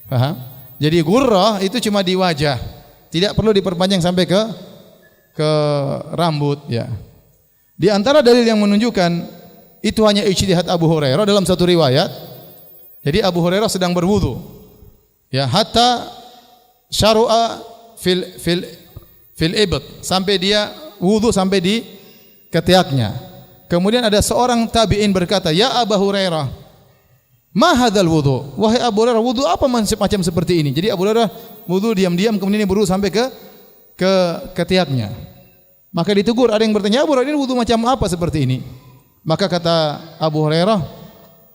Paham? Jadi gurrah itu cuma di wajah. Tidak perlu diperpanjang sampai ke rambut, ya. Di antara dalil yang menunjukkan itu hanya ijtihad Abu Hurairah dalam satu riwayat. Jadi Abu Hurairah sedang berwudu. Ya, hatta syarua fil ibd, sampai dia wudu sampai di ketiaknya. Kemudian ada seorang tabi'in berkata, "Ya Abu Hurairah, Ma hadzal wudu? Wahai Abu Hurairah, wudu apa macam seperti ini? Jadi Abu Hurairah wudu diam-diam kemudian berwudu sampai ke ketiaknya. Maka ditegur, ada yang bertanya, Abu Hurairah, ini wudu macam apa seperti ini? Maka kata Abu Hurairah,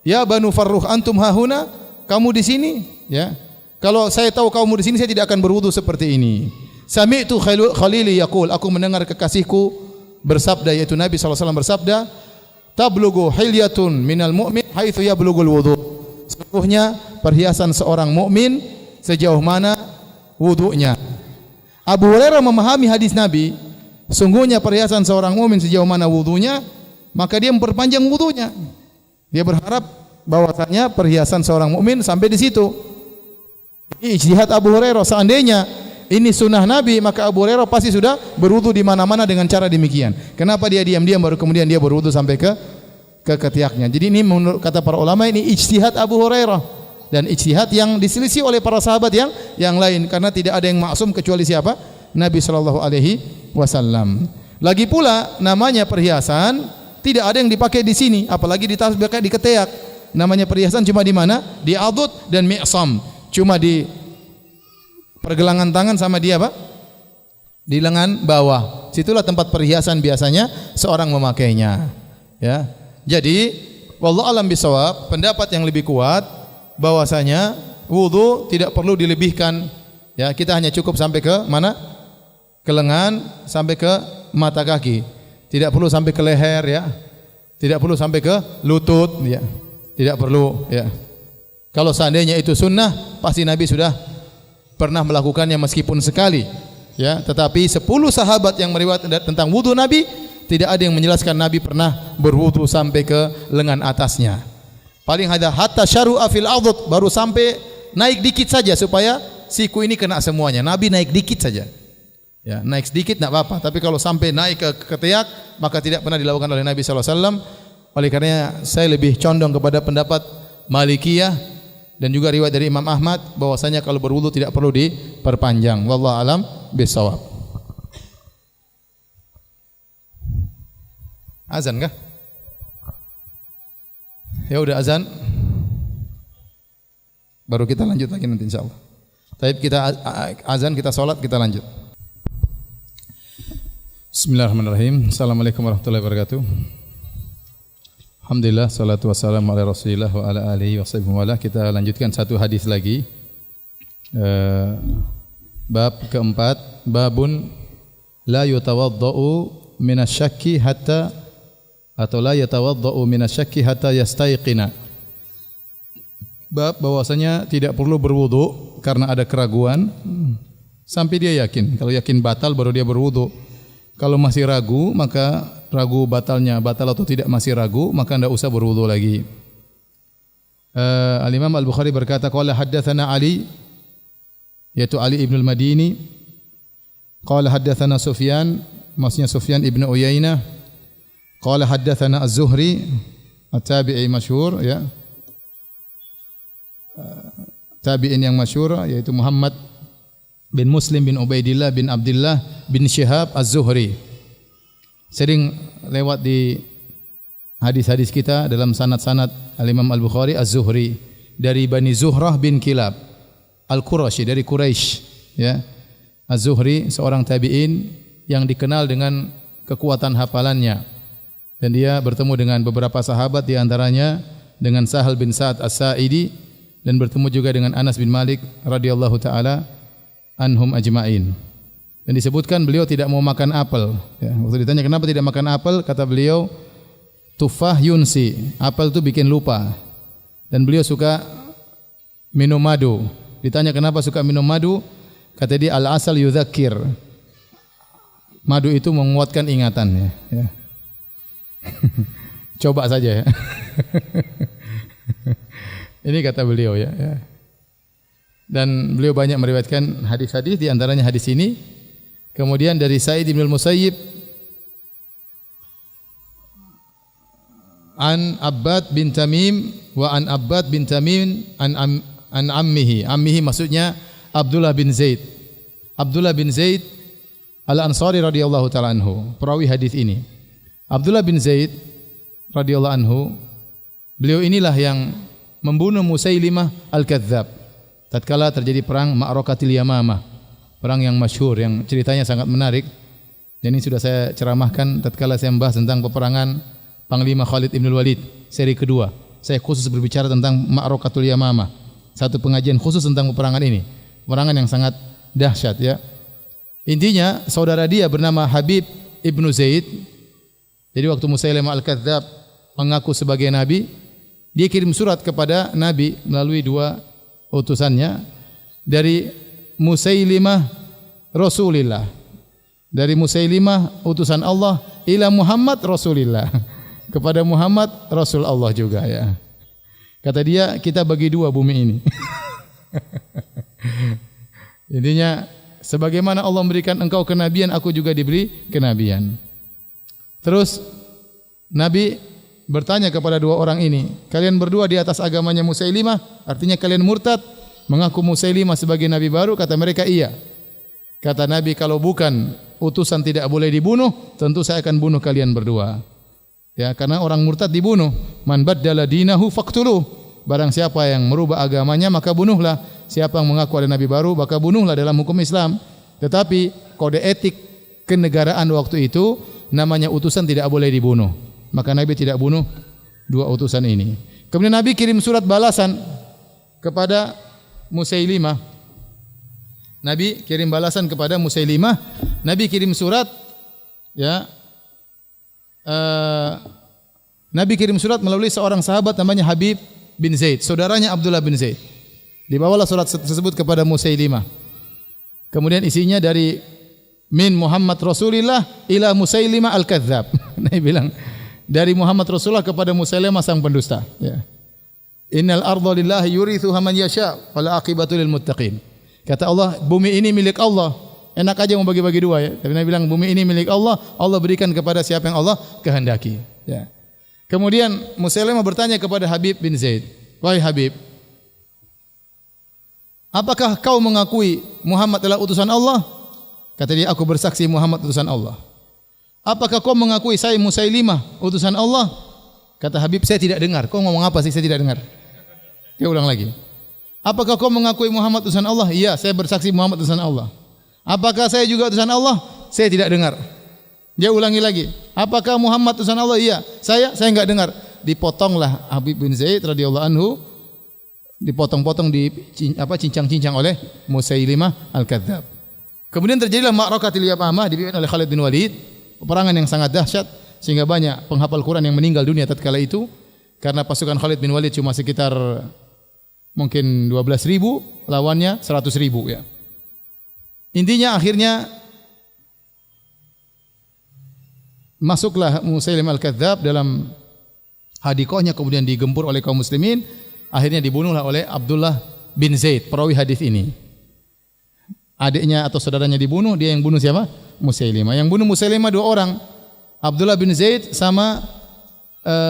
ya Banu Farrukh, antum hahuna, kamu di sini, ya. Kalau saya tahu kamu di sini, saya tidak akan berwudu seperti ini. Sami'tu Khalili yaqul, aku mendengar kekasihku bersabda, yaitu Nabi SAW bersabda, tablughu hilyatun minal mu'min haitsu yablughul wudu. Sesungguhnya perhiasan seorang mukmin sejauh mana wudunya. Abu Hurairah memahami hadis Nabi, sungguhnya perhiasan seorang mukmin sejauh mana wudunya, maka dia memperpanjang wudunya. Dia berharap bahwasanya perhiasan seorang mukmin sampai di situ. Ini ijtihad Abu Hurairah. Seandainya ini sunnah Nabi, maka Abu Hurairah pasti sudah berwudu di mana-mana dengan cara demikian. Kenapa dia diam-diam baru kemudian dia berwudu sampai ke ketiaknya? Jadi ini menurut kata para ulama ini ijtihad Abu Hurairah dan ijtihad yang diselisih oleh para sahabat yang lain, karena tidak ada yang maksum kecuali siapa? Nabi sallallahu alaihi wasallam. Lagi pula namanya perhiasan tidak ada yang dipakai di sini, apalagi di ketiak. Namanya perhiasan cuma di mana? Di adud dan mi'sam. Cuma di pergelangan tangan sama dia apa? Di lengan bawah. Situlah tempat perhiasan biasanya seorang memakainya. Ya. Jadi, wallahu alam bisawab, pendapat yang lebih kuat bahwasanya wudu tidak perlu dilebihkan. Ya, kita hanya cukup sampai ke mana? Ke lengan sampai ke mata kaki. Tidak perlu sampai ke leher, ya. Tidak perlu sampai ke lutut, ya. Tidak perlu, ya. Kalau seandainya itu sunnah, pasti Nabi sudah pernah melakukannya meskipun sekali, ya. Tetapi 10 sahabat yang meriwayatkan tentang wudu Nabi, tidak ada yang menjelaskan Nabi pernah berwudu sampai ke lengan atasnya. Paling ada hatta syaru'a fil adud, baru sampai naik dikit saja supaya siku ini kena semuanya. Nabi naik dikit saja. Ya, naik sedikit tidak apa-apa, tapi kalau sampai naik ke ketiak maka tidak pernah dilakukan oleh Nabi sallallahu alaihi wasallam. Oleh karenanya saya lebih condong kepada pendapat Malikiyah dan juga riwayat dari Imam Ahmad bahwasanya kalau berwudu tidak perlu diperpanjang. Wallahu alam bisawab. Azan kah? Ya udah azan. Baru kita lanjut lagi nanti insyaallah. Tapi kita azan, kita salat, kita lanjut. Bismillahirrahmanirrahim. Assalamualaikum warahmatullahi wabarakatuh. Alhamdulillah, salatu wassalamu ala Rasulillah wa ala alihi wa sahbihi wa ala. Kita lanjutkan satu hadis lagi. Bab keempat, babun la yatawaddau minasyakki hatta atau la yatawaddau minasyakki hatta yastaiqina. Bab bahwasanya tidak perlu berwudu karena ada keraguan sampai dia yakin. Kalau yakin batal baru dia berwudu. Kalau masih ragu, maka ragu batalnya batal atau tidak masih ragu, maka tidak usah berwudu lagi. Al-Imam Al-Bukhari berkata, qala haddatsana Ali, yaitu Ali ibn al-Madini. Qala haddatsana Sufyan, maksudnya Sufyan ibn Uyainah. Qala haddatsana Az-Zuhri, at-tabi'i masyhur, ya. Tabi'in yang masyhur yaitu Muhammad bin Muslim bin Ubaidillah bin Abdullah bin Syihab Az-Zuhri. Sering lewat di hadis-hadis kita dalam sanad-sanad Al-Imam Al-Bukhari Az-Zuhri dari Bani Zuhrah bin Kilab Al-Qurashi, dari Quraisy, ya. Az-Zuhri seorang tabi'in yang dikenal dengan kekuatan hafalannya, dan dia bertemu dengan beberapa sahabat, di antaranya dengan Sahal bin Sa'ad As-Sa'idi, dan bertemu juga dengan Anas bin Malik radhiyallahu taala anhum ajma'in. Dan disebutkan beliau tidak mau makan apel, ya. Waktu ditanya kenapa tidak makan apel, kata beliau, tufah yunsi, apel itu bikin lupa. Dan beliau suka minum madu. Ditanya kenapa suka minum madu, kata dia al-asal yudzakir, madu itu menguatkan ingatan, ya. Coba saja, ya. Ini kata beliau, ya. Dan beliau banyak meriwayatkan hadis-hadis, di antaranya hadis ini. Kemudian dari Sa'id bin Al-Musayyib an Abbad bin Tamim wa an Abbad bin Tamim an ammihi. Ammihi maksudnya Abdullah bin Zaid. Abdullah bin Zaid Al-Ansari radhiyallahu taala anhu, perawi hadis ini. Abdullah bin Zaid radhiyallahu anhu, beliau inilah yang membunuh Musailimah Al-Kadzdzab. Tatkala terjadi perang Ma'rakatil Yamamah, perang yang masyhur yang ceritanya sangat menarik. Dan ini sudah saya ceramahkan tatkala saya membahas tentang peperangan Panglima Khalid Ibn Walid seri kedua. Saya khusus berbicara tentang Ma'rakatul Yamamah. Satu pengajian khusus tentang peperangan ini. Peperangan yang sangat dahsyat ya. Intinya saudara dia bernama Habib Ibnu Zaid. Jadi waktu Musailimah Al-Kadzdzab mengaku sebagai nabi, dia kirim surat kepada Nabi melalui dua utusannya dari Musailimah Rasulillah. Dari Musailimah utusan Allah ila Muhammad Rasulillah. Kepada Muhammad Rasul Allah juga ya. Kata dia, kita bagi dua bumi ini. Intinya sebagaimana Allah memberikan engkau kenabian, aku juga diberi kenabian. Terus Nabi bertanya kepada dua orang ini, kalian berdua di atas agamanya Musailimah, artinya kalian murtad, mengaku Musailimah sebagai nabi baru? Kata mereka iya. Kata Nabi, kalau bukan utusan tidak boleh dibunuh, tentu saya akan bunuh kalian berdua. Ya, karena orang murtad dibunuh. Man baddala dinahu faqtuluh. Barang siapa yang merubah agamanya maka bunuhlah. Siapa yang mengaku ada nabi baru maka bunuhlah dalam hukum Islam. Tetapi kode etik kenegaraan waktu itu namanya utusan tidak boleh dibunuh. Maka Nabi tidak bunuh dua utusan ini. Kemudian Nabi kirim surat balasan kepada Musailimah. Nabi kirim balasan kepada Musailimah. Nabi kirim surat ya. Nabi kirim surat melalui seorang sahabat namanya Habib bin Zaid, saudaranya Abdullah bin Zaid. Dibawalah surat tersebut kepada Musailimah. Kemudian isinya dari min Muhammad Rasulillah ila Musailimah Al-Kadzdzab. Nabi bilang dari Muhammad Rasulullah kepada Musailimah sang pendusta. Ya. Innal arda lillahi yurithuha man yasha wal aqibatu lil muttaqin. Kata Allah, bumi ini milik Allah. Enak aja mau bagi-bagi dua ya. Tapi Nabi bilang bumi ini milik Allah, Allah berikan kepada siapa yang Allah kehendaki. Ya. Kemudian Musailimah bertanya kepada Habib bin Zaid, wahai Habib, apakah kau mengakui Muhammad adalah utusan Allah? Kata dia, aku bersaksi Muhammad utusan Allah. Apakah kau mengakui saya Musailimah utusan Allah? Kata Habib, saya tidak dengar. Kau ngomong apa sih? Saya tidak dengar. Dia ulang lagi. Apakah kau mengakui Muhammad utusan Allah? Iya, saya bersaksi Muhammad utusan Allah. Apakah saya juga utusan Allah? Saya tidak dengar. Dia ulangi lagi. Apakah Muhammad utusan Allah? Iya. Saya enggak dengar. Dipotonglah Habib bin Zaid radhiyallahu anhu, dipotong-potong cincang-cincang oleh Musailimah Al-Kadzdzab. Kemudian terjadilah Ma'rakatil Yamamah dipimpin oleh Khalid bin Walid, peperangan yang sangat dahsyat sehingga banyak penghafal Quran yang meninggal dunia tatkala itu karena pasukan Khalid bin Walid cuma sekitar mungkin 12.000, lawannya 100.000 ya. Intinya akhirnya masuklah Musailimah Al-Kadzdzab dalam hadikohnya, kemudian digempur oleh kaum muslimin, akhirnya dibunuhlah oleh Abdullah bin Zaid, perawi hadis ini. Adiknya atau saudaranya dibunuh, dia yang bunuh siapa? Musailimah. Yang bunuh Musailimah dua orang, Abdullah bin Zaid sama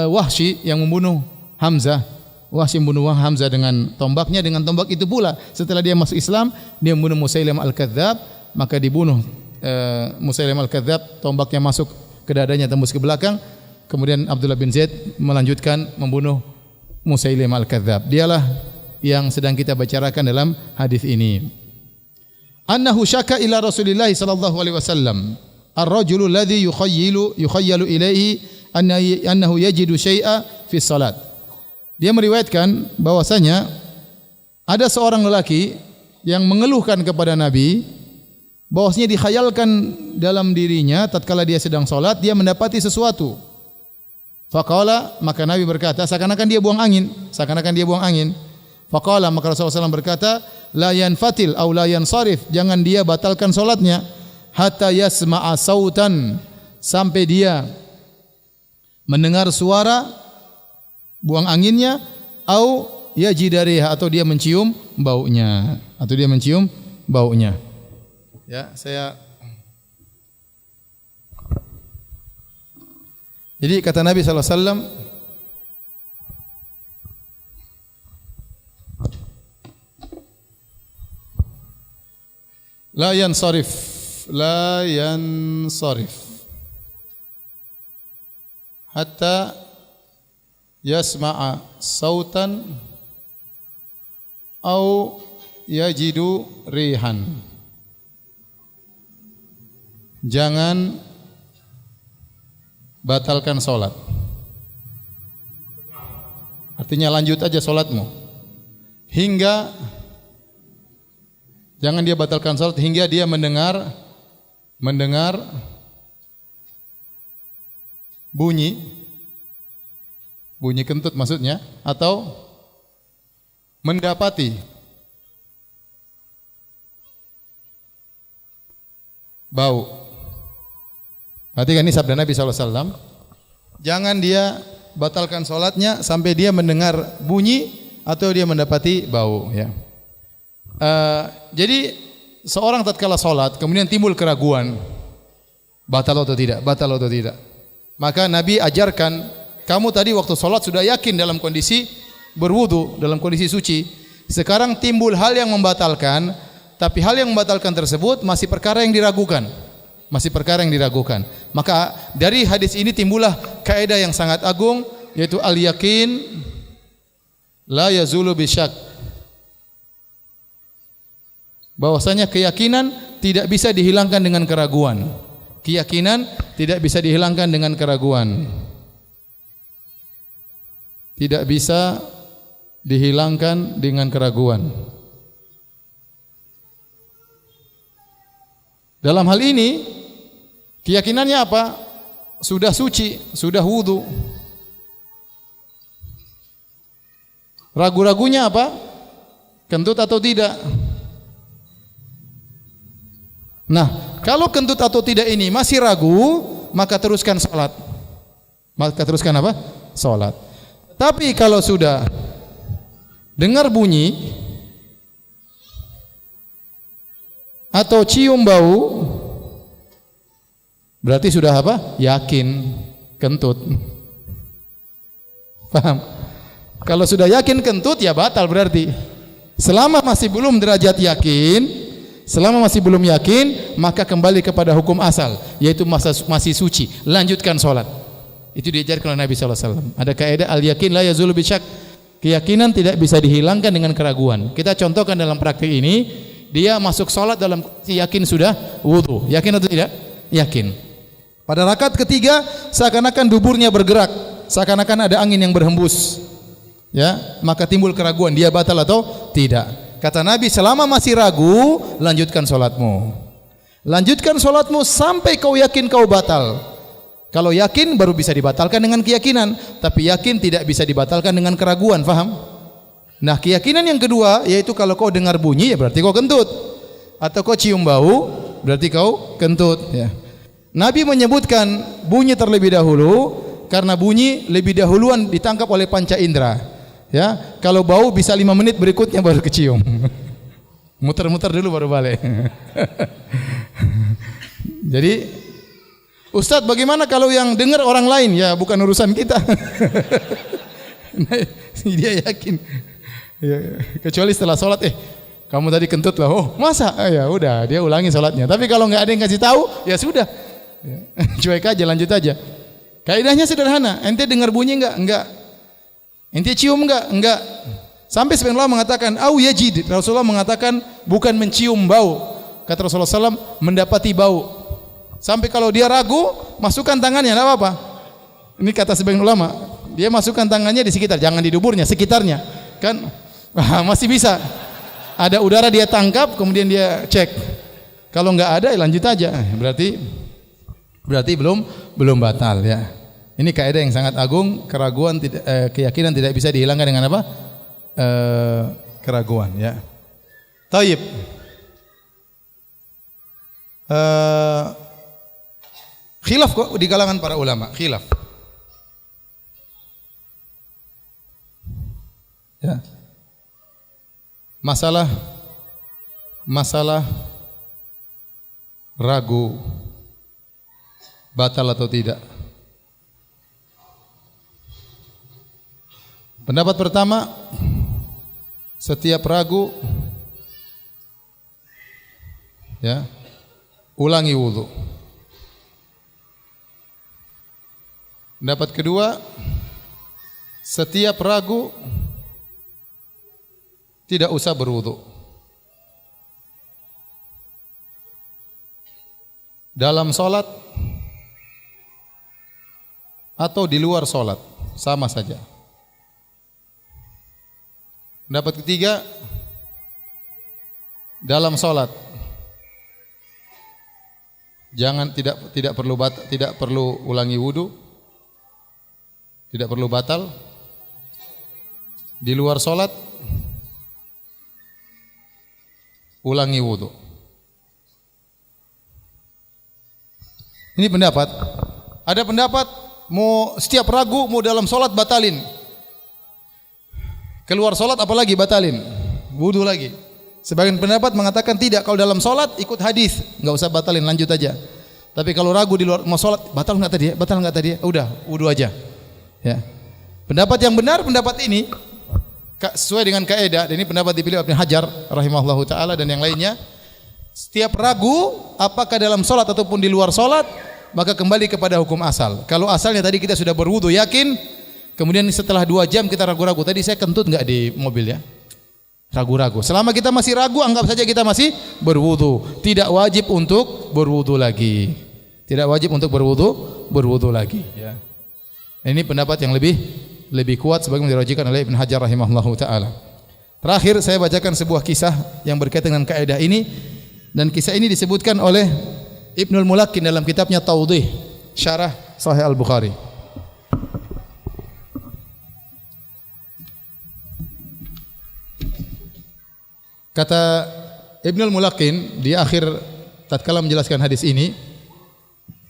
Wahsy yang membunuh Hamzah. Wahsy membunuh Hamzah dengan tombaknya, dengan tombak itu pula setelah dia masuk Islam dia membunuh Musailimah Al-Kadzdzab, maka dibunuh Musailimah Al-Kadzdzab, tombaknya masuk ke dadanya tembus ke belakang. Kemudian Abdullah bin Zaid melanjutkan membunuh Musailimah Al-Kadzdzab. Dialah yang sedang kita bicarakan dalam hadis ini. Annahu syaka ila Rasulillah sallallahu alaihi wasallam ar-rajulu alladhi yukhayyalu ilaihi annahu yajidu syai'a fi salat. Dia meriwayatkan bahwasanya ada seorang lelaki yang mengeluhkan kepada Nabi bahwasanya dikhayalkan dalam dirinya tatkala dia sedang salat dia mendapati sesuatu. Faqala, maka Nabi berkata seakan-akan dia buang angin, Faqala, maka Rasulullah SAW berkata, la yanfatil aw la yansarif, jangan dia batalkan salatnya hatta yasma'a sautan, sampai dia mendengar suara buang anginnya, au yajidariha, atau dia mencium baunya, Ya, jadi kata Nabi sallallahu alaihi wasallam, la yansarif hatta yasma'a sautan au yajidu rihan. Jangan batalkan salat. Artinya lanjut aja salatmu. Hingga jangan dia batalkan salat hingga dia mendengar bunyi kentut maksudnya, atau mendapati bau. Perhatikan ini sabda Nabi SAW. Jangan dia batalkan sholatnya sampai dia mendengar bunyi atau dia mendapati bau. Ya. Jadi seorang tatkala sholat kemudian timbul keraguan, batal atau tidak. Maka Nabi ajarkan, kamu tadi waktu sholat sudah yakin dalam kondisi berwudu, dalam kondisi suci. Sekarang timbul hal yang membatalkan, tapi hal yang membatalkan tersebut masih perkara yang diragukan. Maka dari hadis ini timbullah kaidah yang sangat agung, yaitu al-yakin la yazulu bisyak. Bahwasanya keyakinan tidak bisa dihilangkan dengan keraguan. Keyakinan tidak bisa dihilangkan dengan keraguan. Tidak bisa dihilangkan dengan keraguan. Dalam hal ini keyakinannya apa? Sudah suci, sudah wudu. Ragu-ragunya apa? Kentut atau tidak? Nah, kalau kentut atau tidak ini masih ragu, maka teruskan salat. Maka teruskan apa? Salat. Tapi kalau sudah dengar bunyi atau cium bau, berarti sudah apa? Yakin kentut. Paham? Kalau sudah yakin kentut ya batal berarti. Selama masih belum derajat yakin, maka kembali kepada hukum asal, yaitu masih suci, lanjutkan sholat. Itu diajarkan oleh Nabi SAW. Ada kaidah al-yakin la yazulu bisyak. Keyakinan tidak bisa dihilangkan dengan keraguan. Kita contohkan dalam praktik ini, dia masuk sholat dalam yakin sudah wudu. Yakin atau tidak? Yakin. Pada rakaat ketiga seakan-akan duburnya bergerak, seakan-akan ada angin yang berhembus. Ya, maka timbul keraguan, dia batal atau tidak. Kata Nabi, selama masih ragu, lanjutkan sholatmu. Lanjutkan sholatmu sampai kau yakin kau batal. Kalau yakin baru bisa dibatalkan dengan keyakinan, tapi yakin tidak bisa dibatalkan dengan keraguan, faham? Nah, keyakinan yang kedua yaitu kalau kau dengar bunyi ya berarti kau kentut, atau kau cium bau berarti kau kentut. Ya. Nabi menyebutkan bunyi terlebih dahulu karena bunyi lebih dahuluan ditangkap oleh panca indera. Ya, kalau bau bisa 5 menit berikutnya baru kecium. Muter-muter dulu baru balik. Jadi, Ustadz, bagaimana kalau yang dengar orang lain? Ya, bukan urusan kita. Dia yakin. Ya, kecuali setelah sholat, kamu tadi kentut lah. Oh, masa? Ya udah, dia ulangi sholatnya. Tapi kalau nggak ada yang kasih tahu, ya sudah. Ya, cuek aja, lanjut aja. Kaidahnya sederhana. Ente dengar bunyi enggak? Ente cium enggak? Sampai sebagian ulama mengatakan, au yajid. Rasulullah mengatakan bukan mencium bau. Kata Rasulullah SAW, mendapati bau. Sampai kalau dia ragu, masukkan tangannya, tidak apa-apa. Ini kata sebagian ulama, dia masukkan tangannya di sekitar, jangan di duburnya, sekitarnya. Kan masih bisa. Ada udara dia tangkap, kemudian dia cek. Kalau enggak ada, ya lanjut aja. Berarti belum batal ya. Ini kaidah yang sangat agung, keraguan keyakinan tidak bisa dihilangkan dengan apa? Keraguan ya. Taib. Khilaf kok di kalangan para ulama, khilaf. Ya. Masalah ragu batal atau tidak. Pendapat pertama, setiap ragu ya, ulangi wudu. Pendapat kedua, setiap ragu tidak usah berwudu. Dalam salat atau di luar salat sama saja. Pendapat ketiga, dalam salat tidak perlu ulangi wudu, tidak perlu batal. Di luar salat ulangi wudu. Ini pendapat. Ada pendapat mau setiap ragu mau dalam salat batalin. Keluar salat apalagi batalin. Wudu lagi. Sebagian pendapat mengatakan tidak, kalau dalam salat ikut hadis, enggak usah batalin, lanjut aja. Tapi kalau ragu di luar mau salat, batal enggak tadi? Batal enggak tadi? Udah, wudu aja. Ya. Pendapat yang benar pendapat ini sesuai dengan kaidah, dan ini pendapat dipilih Ibnu Hajar rahimahullahu taala dan yang lainnya. Setiap ragu apakah dalam salat ataupun di luar salat, maka kembali kepada hukum asal. Kalau asalnya tadi kita sudah berwudu yakin, kemudian setelah 2 jam kita ragu-ragu, tadi saya kentut enggak di mobil ya? Ragu-ragu. Selama kita masih ragu, anggap saja kita masih berwudu. Tidak wajib untuk berwudu lagi. Tidak wajib untuk berwudu lagi ya. Ini pendapat yang lebih kuat sebagaimana dirajikan oleh Ibnu Hajar rahimahullahu taala. Terakhir saya bacakan sebuah kisah yang berkaitan dengan kaidah ini, dan kisah ini disebutkan oleh Ibnul Mulakin dalam kitabnya Tawdih Syarah Sahih Al-Bukhari. Kata Ibnul Mulakin di akhir tatkala menjelaskan hadis ini,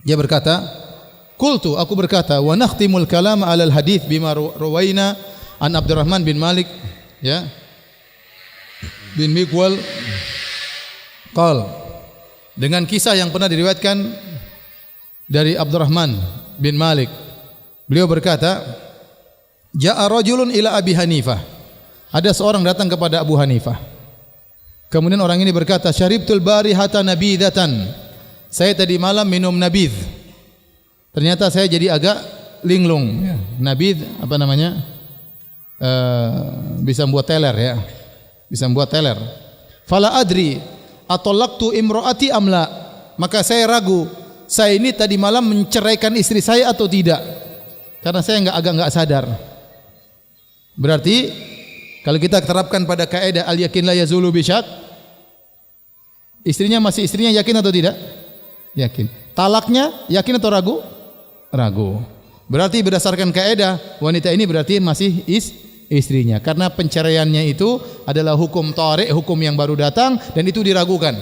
dia berkata, qultu, aku berkata, wa nakhtimul kalam 'alal hadits bima rawaina an Abdurrahman bin Malik ya bin Miqwal qal, dengan kisah yang pernah diriwayatkan dari Abdurrahman bin Malik. Beliau berkata, ja'a rajulun ila Abi Hanifah. Ada seorang datang kepada Abu Hanifah. Kemudian orang ini berkata, syaribtul barihata nabidatan. Saya tadi malam minum nabidh. Ternyata saya jadi agak linglung. Nabidh apa namanya? Bisa membuat teler ya. Bisa membuat teler. Fala adri atallaqtu imraati amla. Maka saya ragu, saya ini tadi malam menceraikan istri saya atau tidak. Karena saya agak enggak sadar. Berarti kalau kita terapkan pada kaidah al yakin la yazulu bi syak, istrinya yakin atau tidak? Yakin. Talaknya yakin atau ragu? Ragu. Berarti berdasarkan kaidah wanita ini berarti masih istrinya, karena penceraiannya itu adalah hukum tarik, hukum yang baru datang, dan itu diragukan.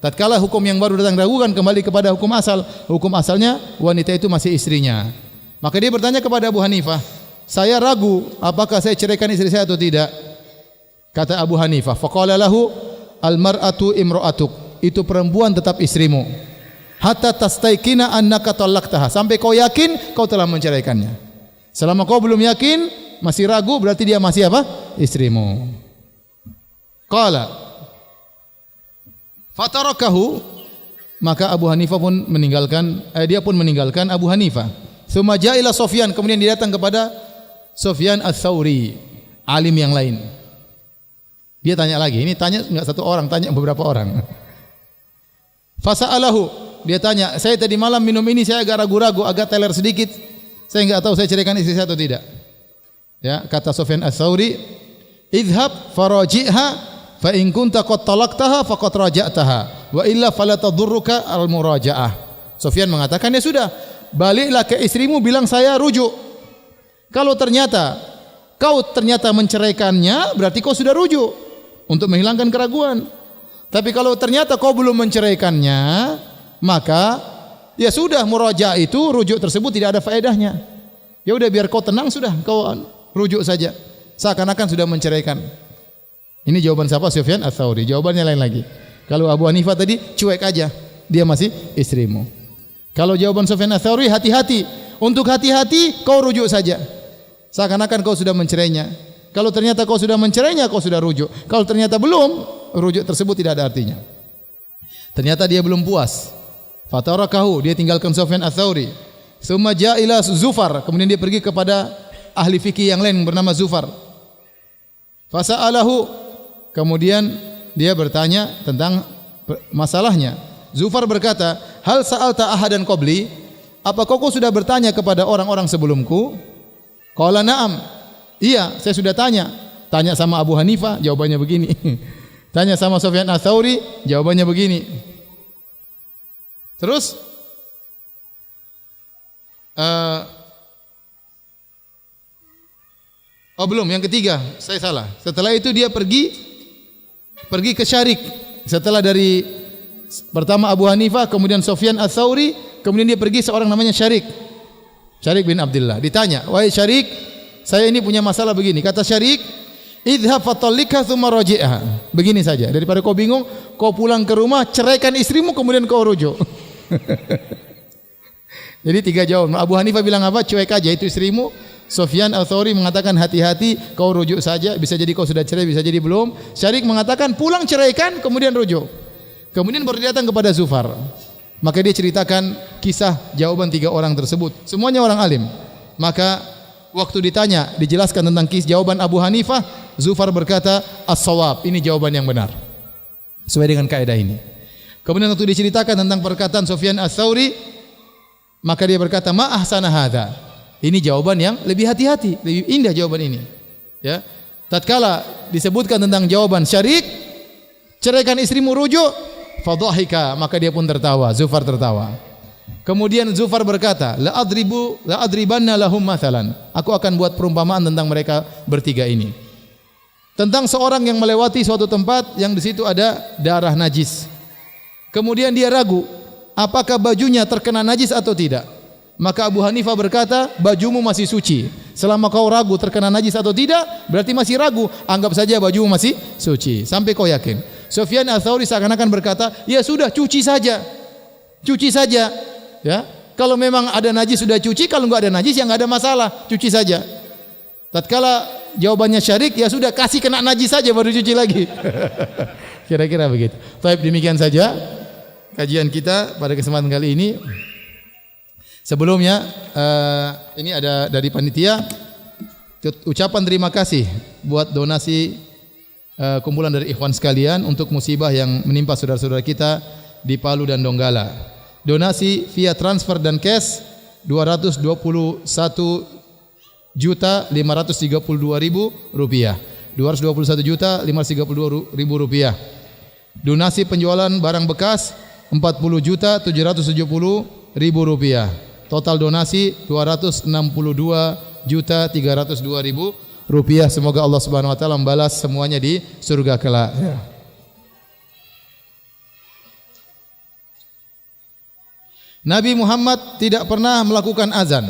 Tatkala hukum yang baru datang diragukan, kembali kepada hukum asal. Hukum asalnya wanita itu masih istrinya. Maka dia bertanya kepada Abu Hanifah, saya ragu apakah saya ceraikan istri saya atau tidak. Kata Abu Hanifah, faqala lahu al-mar'atu imra'atuk. Itu perempuan tetap istrimu. Hatta tastaikina annaka talaqtaha. Sampai kau yakin kau telah menceraikannya. Selama kau belum yakin, masih ragu, berarti dia masih apa? Istrimu. Qala fatarakahu, maka Abu Hanifah pun meninggalkan, dia pun meninggalkan Abu Hanifah. Tsumma ja'a ila Sufyan, kemudian dia datang kepada Sufyan Ats-Tsauri, alim yang lain. Dia tanya lagi, ini tanya enggak satu orang, tanya beberapa orang. Fasa'alahu, dia tanya, saya tadi malam minum ini saya agak ragu-ragu, agak teler sedikit. Saya enggak tahu saya ceraikan istri saya atau tidak. Ya, kata Sufyan Ats-Tsauri, idhhab faraji'ha fa in kunta qad talaqtaha faqad raja'taha wa illa fala tadurruka al-muraja'ah. Sufyan mengatakan, ya sudah, baliklah ke istrimu, bilang saya rujuk. Kalau ternyata kau menceraikannya, berarti kau sudah rujuk untuk menghilangkan keraguan. Tapi kalau ternyata kau belum menceraikannya, maka ya sudah, muraja itu, rujuk tersebut tidak ada faedahnya. Ya udah, biar kau tenang, sudah kau rujuk saja, seakan-akan sudah menceraikan. Ini jawaban siapa? Sufyan Ats-Tsauri. Jawabannya lain lagi. Kalau Abu Hanifah tadi cuek aja, dia masih istrimu. Kalau jawaban Sufyan Ats-Tsauri, hati-hati. Untuk hati-hati kau rujuk saja, seakan-akan kau sudah mencerainya. Kalau ternyata kau sudah mencerainya, kau sudah rujuk. Kalau ternyata belum, rujuk tersebut tidak ada artinya. Ternyata dia belum puas. Fatarakahu, dia tinggalkan Sufyan Ats-Tsauri. Tsumma ja'a ila Zufar, kemudian dia pergi kepada ahli fikih yang lain bernama Zufar. Fasa'alahu, kemudian dia bertanya tentang masalahnya. Zufar berkata, "Hal sa'alta ahadan qabli?" Apakah kau sudah bertanya kepada orang-orang sebelumku? Qala na'am. Iya, saya sudah tanya. Tanya sama Abu Hanifah, jawabannya begini. Tanya sama Sufyan Ats-Tsauri, jawabannya begini. Terus belum, yang ketiga, saya salah. Setelah itu dia pergi ke Syarik. Setelah dari pertama Abu Hanifah, kemudian Sufyan Ats-Tsauri, kemudian dia pergi seorang namanya Syarik bin Abdullah. Ditanya, "Wahai Syarik, saya ini punya masalah begini." Kata Syarik, "Idhhab fatallikha tsumma raji'ha." Begini saja, daripada kau bingung, kau pulang ke rumah, ceraikan istrimu, kemudian kau rujuk. Jadi 3 jawaban. Abu Hanifah bilang apa? Cuek aja itu istrimu. Sufyan Ats-Tsauri mengatakan hati-hati, kau rujuk saja, bisa jadi kau sudah cerai, bisa jadi belum. Syarik mengatakan pulang ceraikan, kemudian rujuk. Kemudian baru datang kepada Zufar. Maka dia ceritakan kisah jawaban 3 orang tersebut. Semuanya orang alim. Maka waktu ditanya, dijelaskan tentang jawaban Abu Hanifah, Zufar berkata, "As-shawab." Ini jawaban yang benar. Sesuai dengan kaidah ini. Kemudian waktu diceritakan tentang perkataan Sufyan Ats-Tsauri, maka dia berkata, "Ma ahsana hadza." Ini jawaban yang lebih hati-hati, lebih indah jawaban ini. Ya. Tatkala disebutkan tentang jawaban Syarik, ceraikan istrimu, rujuk, fadhahika, maka dia pun tertawa, Zufar tertawa. Kemudian Zufar berkata, la adribanna lahum mathalan. Aku akan buat perumpamaan tentang mereka bertiga ini. Tentang seorang yang melewati suatu tempat yang di situ ada darah najis. Kemudian dia ragu, apakah bajunya terkena najis atau tidak? Maka Abu Hanifah berkata, bajumu masih suci. Selama kau ragu terkena najis atau tidak, berarti masih ragu. Anggap saja bajumu masih suci sampai kau yakin. Sufyan Ats-Tsauri seakan-akan berkata, ya sudah, cuci saja. Cuci saja. Ya, kalau memang ada najis sudah cuci, kalau enggak ada najis ya enggak ada masalah, cuci saja. Tatkala jawabannya Syarik, ya sudah, kasih kena najis saja baru cuci lagi. Kira-kira begitu. Baik, demikian saja kajian kita pada kesempatan kali ini. Sebelumnya ini ada dari panitia ucapan terima kasih buat donasi kumpulan dari ikhwan sekalian untuk musibah yang menimpa saudara-saudara kita di Palu dan Donggala. Donasi via transfer dan cash 221.532.000 rupiah. 221.532.000 rupiah. Donasi penjualan barang bekas 40.770.000 rupiah. Total donasi 262.302.000 rupiah. Semoga Allah Subhanahu wa taala membalas semuanya di surga kelak. Ya. Nabi Muhammad tidak pernah melakukan azan.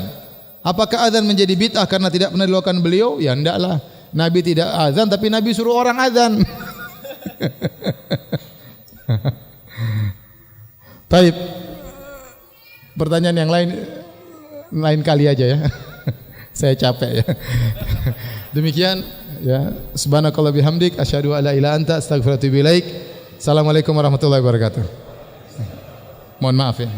Apakah azan menjadi bid'ah karena tidak pernah dilakukan beliau? Ya endaklah. Nabi tidak azan tapi Nabi suruh orang azan. Baik. Pertanyaan yang lain kali aja ya. Saya capek ya. Demikian ya. Subhanakallah bihamdik asyhadu alla ilaha anta astaghfiruka wa atubu ilaik. Assalamualaikum warahmatullahi wabarakatuh. Mohon maaf ya.